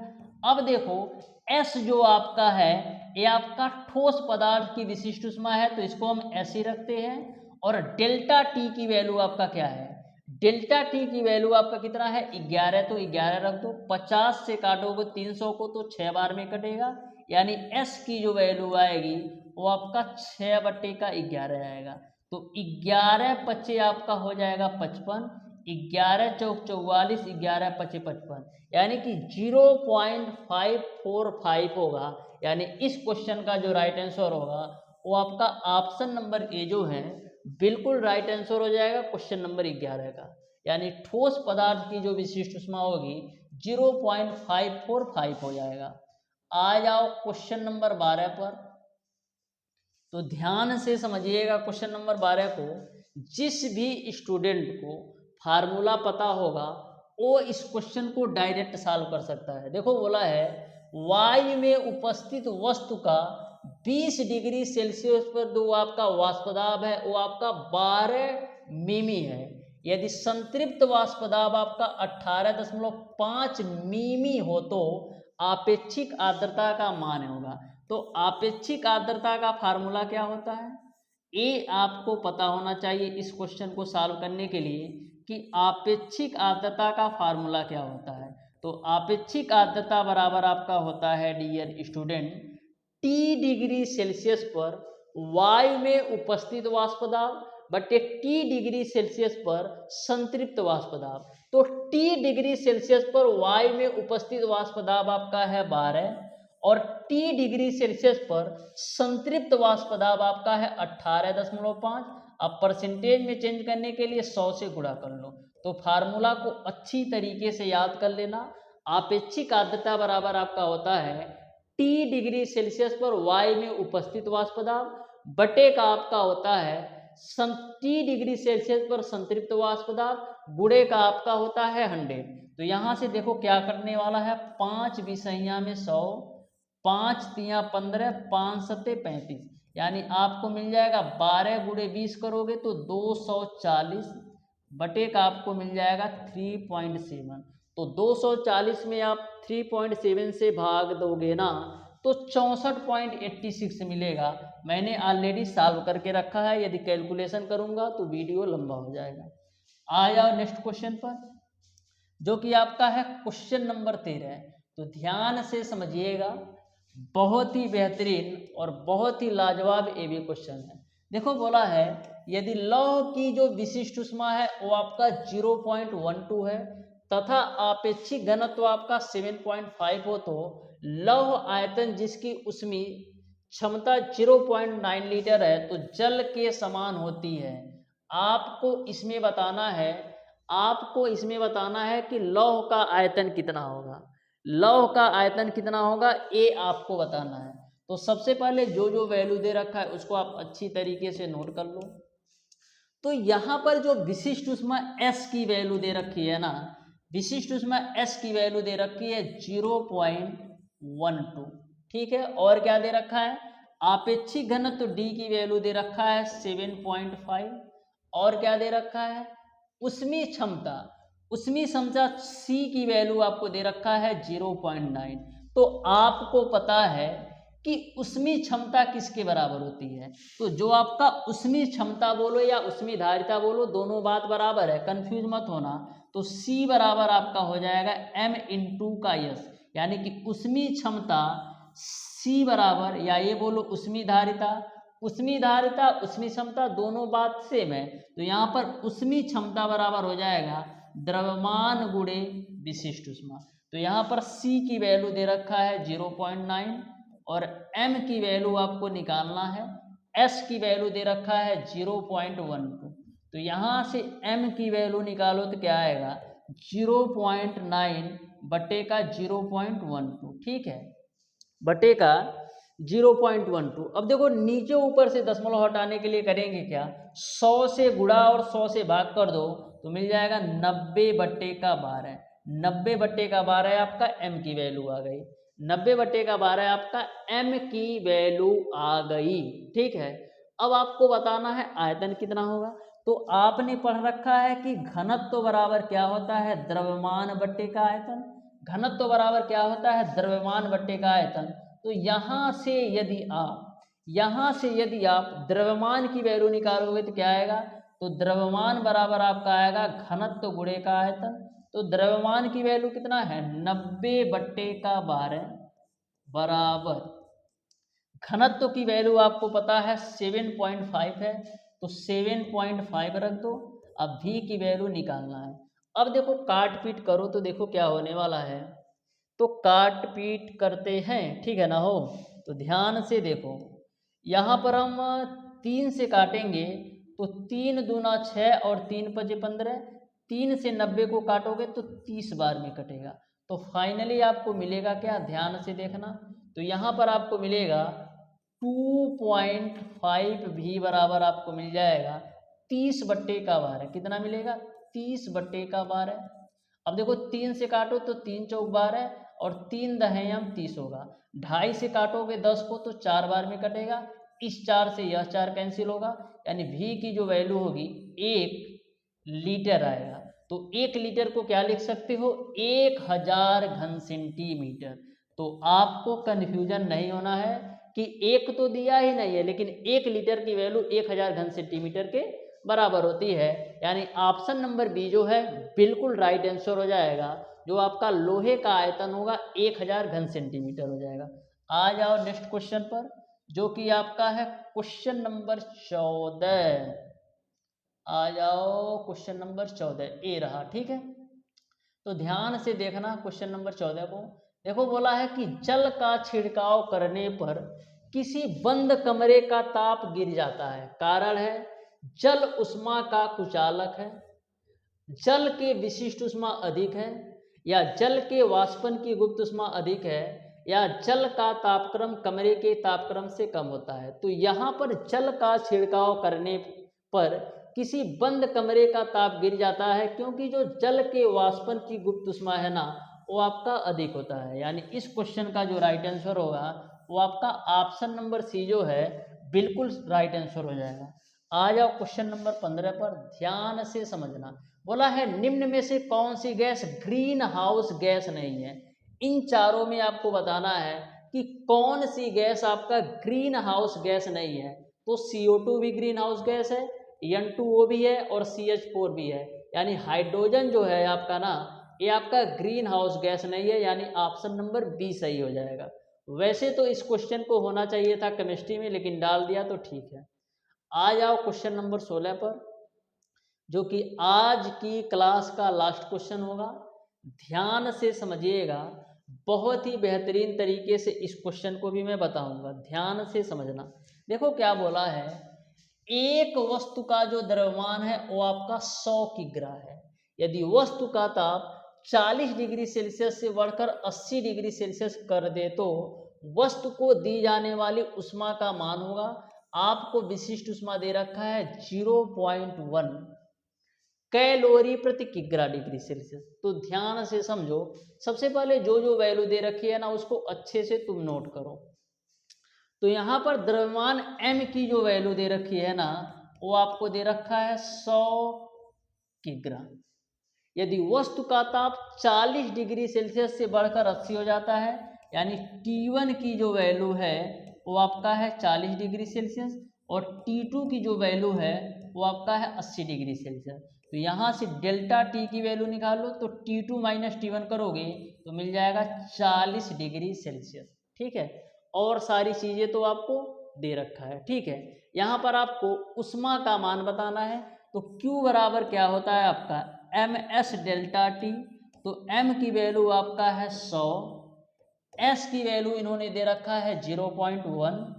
अब देखो S जो आपका है ये आपका ठोस पदार्थ की विशिष्ट उष्मा है, तो इसको हम S ही रखते हैं। और डेल्टा T की वैल्यू आपका क्या है, डेल्टा टी की वैल्यू आपका कितना है 11, तो 11 रख दो। 50 से काटोगे 300 को तो 6 बार में कटेगा, यानी एस की जो वैल्यू आएगी वो आपका 6/11 आएगा। तो 11 पच्चे आपका हो जाएगा 55, 11 चौक 44, 11 पच्चे 55, यानी कि 0.545 होगा। यानी इस क्वेश्चन का जो राइट आंसर होगा वो आपका ऑप्शन नंबर ए जो है बिल्कुल राइट आंसर हो जाएगा क्वेश्चन नंबर 11 का। यानी ठोस पदार्थ की जो विशिष्ट ऊष्मा होगी 0.545 हो जाएगा। आ जाओ क्वेश्चन नंबर 12 पर। तो ध्यान से समझिएगा क्वेश्चन नंबर 12 को। जिस भी स्टूडेंट को फार्मूला पता होगा वो इस क्वेश्चन को डायरेक्ट सॉल्व कर सकता है। देखो बोला है वायु में उपस्थित वस्तु का 20 डिग्री सेल्सियस पर जो आपका वाष्प दाब है वो आपका 12 मिमी है। यदि संतृप्त वाष्प दाब आपका 18.5 मिमी हो तो आपेक्षिक आर्द्रता का मान होगा। तो आपेक्षिक आर्द्रता का फार्मूला क्या होता है ये आपको पता होना चाहिए इस क्वेश्चन को सॉल्व करने के लिए कि आपेक्षिक आर्द्रता का फार्मूला क्या होता है। तो आपेक्षिक आर्द्रता बराबर आपका होता है dear student T degree Celsius पर वायु में उपस्थित वाष्प दाब बटे टी डिग्री सेल्सियस पर संतृप्त वाष्प दाब। तो टी डिग्री सेल्सियस पर वायु में उपस्थित वाष्प दाब आपका है 12 और टी डिग्री सेल्सियस पर संतृप्त वाष्प दाब आपका है 18.5। अब परसेंटेज में चेंज करने के लिए 100 से गुणा कर लो। तो फार्मूला को अच्छी तरीके से याद कर लेना। आपेक्षिक आर्द्रता बराबर आपका होता है टी डिग्री सेल्सियस पर वायु में उपस्थित वाष्प दाब बटे का आपका होता है टी डिग्री सेल्सियस पर संतृप्त वाष्प दाब गुणे का आपका होता है 100। तो यहाँ से देखो क्या करने वाला है 5 विषयिया में 100, 5 तिया 15, 5 सत्ते 35, यानी आपको मिल जाएगा 12 गुणे 20 करोगे तो 240 बटे का आपको मिल जाएगा 3.7। तो 240 में आप 3.7 से भाग दोगे ना तो 64.86 मिलेगा। मैंने ऑलरेडी सॉल्व करके रखा है, यदि कैलकुलेशन करूंगा तो वीडियो लंबा हो जाएगा। आ जाओ नेक्स्ट क्वेश्चन पर जो कि आपका है क्वेश्चन नंबर 13। तो ध्यान से समझिएगा, बहुत ही बेहतरीन और बहुत ही लाजवाब ये भी क्वेश्चन है। देखो बोला है यदि लौह की जो विशिष्ट ऊष्मा है वो आपका 0.12 है तथा आपेक्षिक घनत्व आपका 7.5 हो तो लौह आयतन जिसकी ऊष्मी क्षमता 0.9 लीटर है तो जल के समान होती है। आपको इसमें बताना है कि लौह का आयतन कितना होगा। लौह का आयतन कितना होगा ये आपको बताना है। तो सबसे पहले जो जो वैल्यू दे रखा है उसको आप अच्छी तरीके से नोट कर लो। तो यहाँ पर जो विशिष्ट ऊष्मा S की वैल्यू दे रखी है ना, विशिष्ट ऊष्मा S की वैल्यू दे रखी है 0.12, ठीक है। और क्या दे रखा है आपेक्षिक घनत्व तो D की वैल्यू दे रखा है 7.5। और क्या दे रखा है ऊष्मीय क्षमता C की वैल्यू आपको दे रखा है 0.9। तो आपको पता है कि ऊष्मीय क्षमता किसके बराबर होती है। तो जो आपका ऊष्मीय क्षमता बोलो या ऊष्मीय धारिता बोलो दोनों बात बराबर है, कंफ्यूज मत होना। तो C बराबर आपका हो जाएगा M इंटू का S, यानी कि ऊष्मीय क्षमता C बराबर या ये बोलो ऊष्मीय धारिता ऊष्मीय क्षमता दोनों बात सेम है। तो यहाँ पर ऊष्मीय क्षमता बराबर हो जाएगा द्रव्यमान गुणे विशिष्ट ऊष्मा। तो यहाँ पर C की वैल्यू दे रखा है 0.9 और M की वैल्यू आपको निकालना है, S की वैल्यू दे रखा है 0.12। तो यहाँ से M की वैल्यू निकालो तो क्या आएगा 0.9 बटे का 0.12, ठीक है, बटे का 0.12। अब देखो नीचे ऊपर से दशमलव हटाने के लिए करेंगे क्या 100 से गुणा और 100 से भाग कर दो तो मिल जाएगा 90 बटे का 12। 90 बटे का 12 आपका M की वैल्यू आ गई, 90 बटे का 12 आपका M की वैल्यू आ गई, ठीक है। अब आपको बताना है आयतन कितना होगा। तो आपने पढ़ रखा है कि घनत्व बराबर क्या होता है द्रव्यमान बट्टे का आयतन। घनत्व बराबर क्या होता है द्रव्यमान बट्टे का आयतन। तो यहाँ से यदि आप द्रव्यमान की वैल्यू निकालोगे तो क्या आएगा तो द्रव्यमान बराबर आपका आएगा घनत्व गुणे का आयतन। तो द्रव्यमान की वैल्यू कितना है 90/12 बराबर घनत्व की वैल्यू आपको पता है 7.5 है, तो 7.5 रख दो। अब v की वैल्यू निकालना है। अब देखो काट पीट करो तो देखो क्या होने वाला है। तो काट पीट करते हैं, ठीक है ना हो। तो ध्यान से देखो, यहाँ पर हम 3 से काटेंगे तो 3 दूना 6 और 3 पचे 15। 3 से 90 को काटोगे तो 30 बार में कटेगा। तो फाइनली आपको मिलेगा क्या, ध्यान से देखना। तो यहाँ पर आपको मिलेगा 2.5 भी बराबर आपको मिल जाएगा 30/12। कितना मिलेगा 30/12। अब देखो 3 से काटो तो 3 चौक 12 और 3 दहेयम 30 होगा। 2.5 से काटोगे 10 को तो 4 बार में कटेगा। इस 4 से यह 4 कैंसिल होगा, यानी v की जो वैल्यू होगी 1 लीटर आएगा। तो 1 लीटर को क्या लिख सकते हो 1000 घन सेंटीमीटर। तो आपको कन्फ्यूजन नहीं होना है कि एक तो दिया ही नहीं है, लेकिन 1 लीटर की वैल्यू 1000 घन सेंटीमीटर के बराबर होती है। यानी ऑप्शन नंबर बी जो है बिल्कुल राइट आंसर हो जाएगा। जो आपका लोहे का आयतन होगा 1000 घन सेंटीमीटर हो जाएगा। आ जाओ नेक्स्ट क्वेश्चन पर, जो कि आपका है क्वेश्चन नंबर 14। आ जाओ क्वेश्चन नंबर 14 ए रहा, ठीक है। तो ध्यान से देखना क्वेश्चन नंबर 14 को। देखो बोला है कि जल का छिड़काव करने पर किसी बंद कमरे का ताप गिर जाता है। कारण है जल उष्मा का कुचालक है, जल के विशिष्ट उष्मा अधिक है, या जल के वाष्पन की गुप्त उष्मा अधिक है, या जल का तापक्रम कमरे के तापक्रम से कम होता है। तो यहाँ पर जल का छिड़काव करने पर किसी बंद कमरे का ताप गिर जाता है, क्योंकि जो जल के वाष्पन की गुप्त उष्मा है ना वो आपका अधिक होता है। यानी इस क्वेश्चन का जो राइट आंसर होगा वो आपका ऑप्शन नंबर सी जो है बिल्कुल राइट आंसर हो जाएगा। आ जाओ क्वेश्चन नंबर 15 पर, ध्यान से समझना। बोला है निम्न में से कौन सी गैस ग्रीन हाउस गैस नहीं है। इन चारों में आपको बताना है कि कौन सी गैस आपका ग्रीन हाउस गैस नहीं है। तो CO2 भी ग्रीन हाउस गैस है, N2O भी है और CH4 भी है। यानी हाइड्रोजन जो है आपका ना ये आपका ग्रीन हाउस गैस नहीं है, यानी ऑप्शन नंबर बी सही हो जाएगा। वैसे तो इस क्वेश्चन को होना चाहिए था केमिस्ट्री में, लेकिन डाल दिया तो ठीक है। आ जाओ क्वेश्चन नंबर 16 पर, जो कि आज की क्लास का लास्ट क्वेश्चन होगा। ध्यान से समझिएगा, बहुत ही बेहतरीन तरीके से इस क्वेश्चन को भी मैं बताऊंगा, ध्यान से समझना। देखो क्या बोला है, एक वस्तु का जो द्रव्यमान है वो आपका 100 किग्रा है। यदि वस्तु का ताप 40 डिग्री सेल्सियस से बढ़कर 80 डिग्री सेल्सियस कर दे तो वस्तु को दी जाने वाली उष्मा का मान होगा। आपको विशिष्ट उष्मा दे रखा है 0.1 कैलोरी प्रति किग्रा डिग्री सेल्सियस। तो ध्यान से समझो, सबसे पहले जो जो वैल्यू दे रखी है ना उसको अच्छे से तुम नोट करो। तो यहाँ पर द्रव्यमान m की जो वैल्यू दे रखी है ना वो आपको दे रखा है 100 किग्रा। यदि वस्तु का ताप 40 डिग्री सेल्सियस से बढ़कर 80 हो जाता है, यानी T1 की जो वैल्यू है वो आपका है 40 डिग्री सेल्सियस और T2 की जो वैल्यू है वो आपका है 80 डिग्री सेल्सियस। तो यहाँ से डेल्टा T की वैल्यू निकालो, तो T2 माइनस T1 करोगे तो मिल जाएगा 40 डिग्री सेल्सियस, ठीक है। और सारी चीज़ें तो आपको दे रखा है, ठीक है। यहाँ पर आपको उष्मा का मान बताना है। तो Q बराबर क्या होता है आपका ms डेल्टा T। तो m की वैल्यू आपका है 100, s की वैल्यू इन्होंने दे रखा है 0.1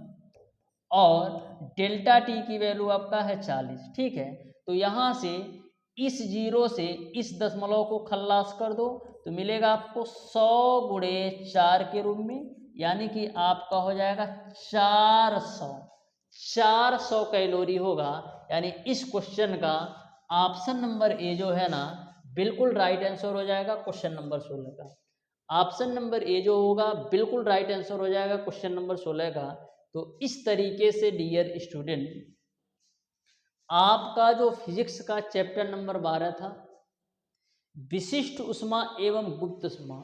और डेल्टा T की वैल्यू आपका है 40, ठीक है। तो यहाँ से इस जीरो से इस दशमलव को खल्लास कर दो तो मिलेगा आपको 100 गुणे 4 के रूप में, यानी कि आपका हो जाएगा 400 कैलोरी होगा। यानी इस क्वेश्चन का ऑप्शन नंबर ए जो है ना बिल्कुल राइट आंसर हो जाएगा क्वेश्चन नंबर 16 का। ऑप्शन नंबर ए जो होगा बिल्कुल राइट आंसर हो जाएगा क्वेश्चन नंबर 16 का। तो इस तरीके से डियर स्टूडेंट आपका जो फिजिक्स का चैप्टर नंबर 12 था विशिष्ट उष्मा एवं गुप्त उष्मा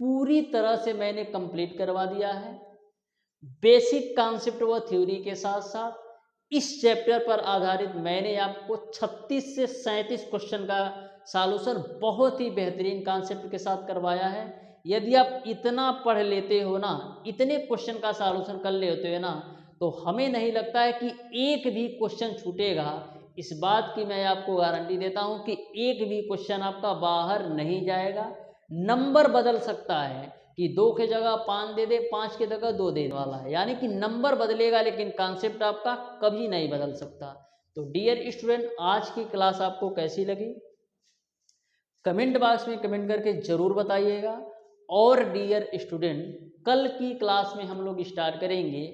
पूरी तरह से मैंने कंप्लीट करवा दिया है। बेसिक कॉन्सेप्ट व थ्योरी के साथ साथ इस चैप्टर पर आधारित मैंने आपको 36 से 37 क्वेश्चन का सॉल्यूशन बहुत ही बेहतरीन कॉन्सेप्ट के साथ करवाया है। यदि आप इतना पढ़ लेते हो ना, इतने क्वेश्चन का सॉल्यूशन कर लेते हो ना, तो हमें नहीं लगता है कि एक भी क्वेश्चन छूटेगा। इस बात की मैं आपको गारंटी देता हूं कि एक भी क्वेश्चन आपका बाहर नहीं जाएगा। नंबर बदल सकता है कि 2 के जगह 5 दे दे, 5 की जगह 2 देने वाला है, यानी कि नंबर बदलेगा लेकिन कॉन्सेप्ट आपका कभी नहीं बदल सकता। तो डियर स्टूडेंट, आज की क्लास आपको कैसी लगी कमेंट बॉक्स में कमेंट करके जरूर बताइएगा। और डियर स्टूडेंट, कल की क्लास में हम लोग स्टार्ट करेंगे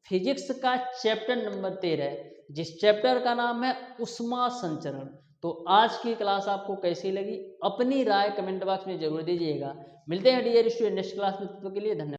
फिजिक्स का चैप्टर नंबर 13, जिस चैप्टर का नाम है उष्मा संचरण। तो आज की क्लास आपको कैसी लगी अपनी राय कमेंट बॉक्स में जरूर दीजिएगा। मिलते हैं डियर स्टूडेंट नेक्स्ट क्लास में, तब तक के लिए धन्यवाद।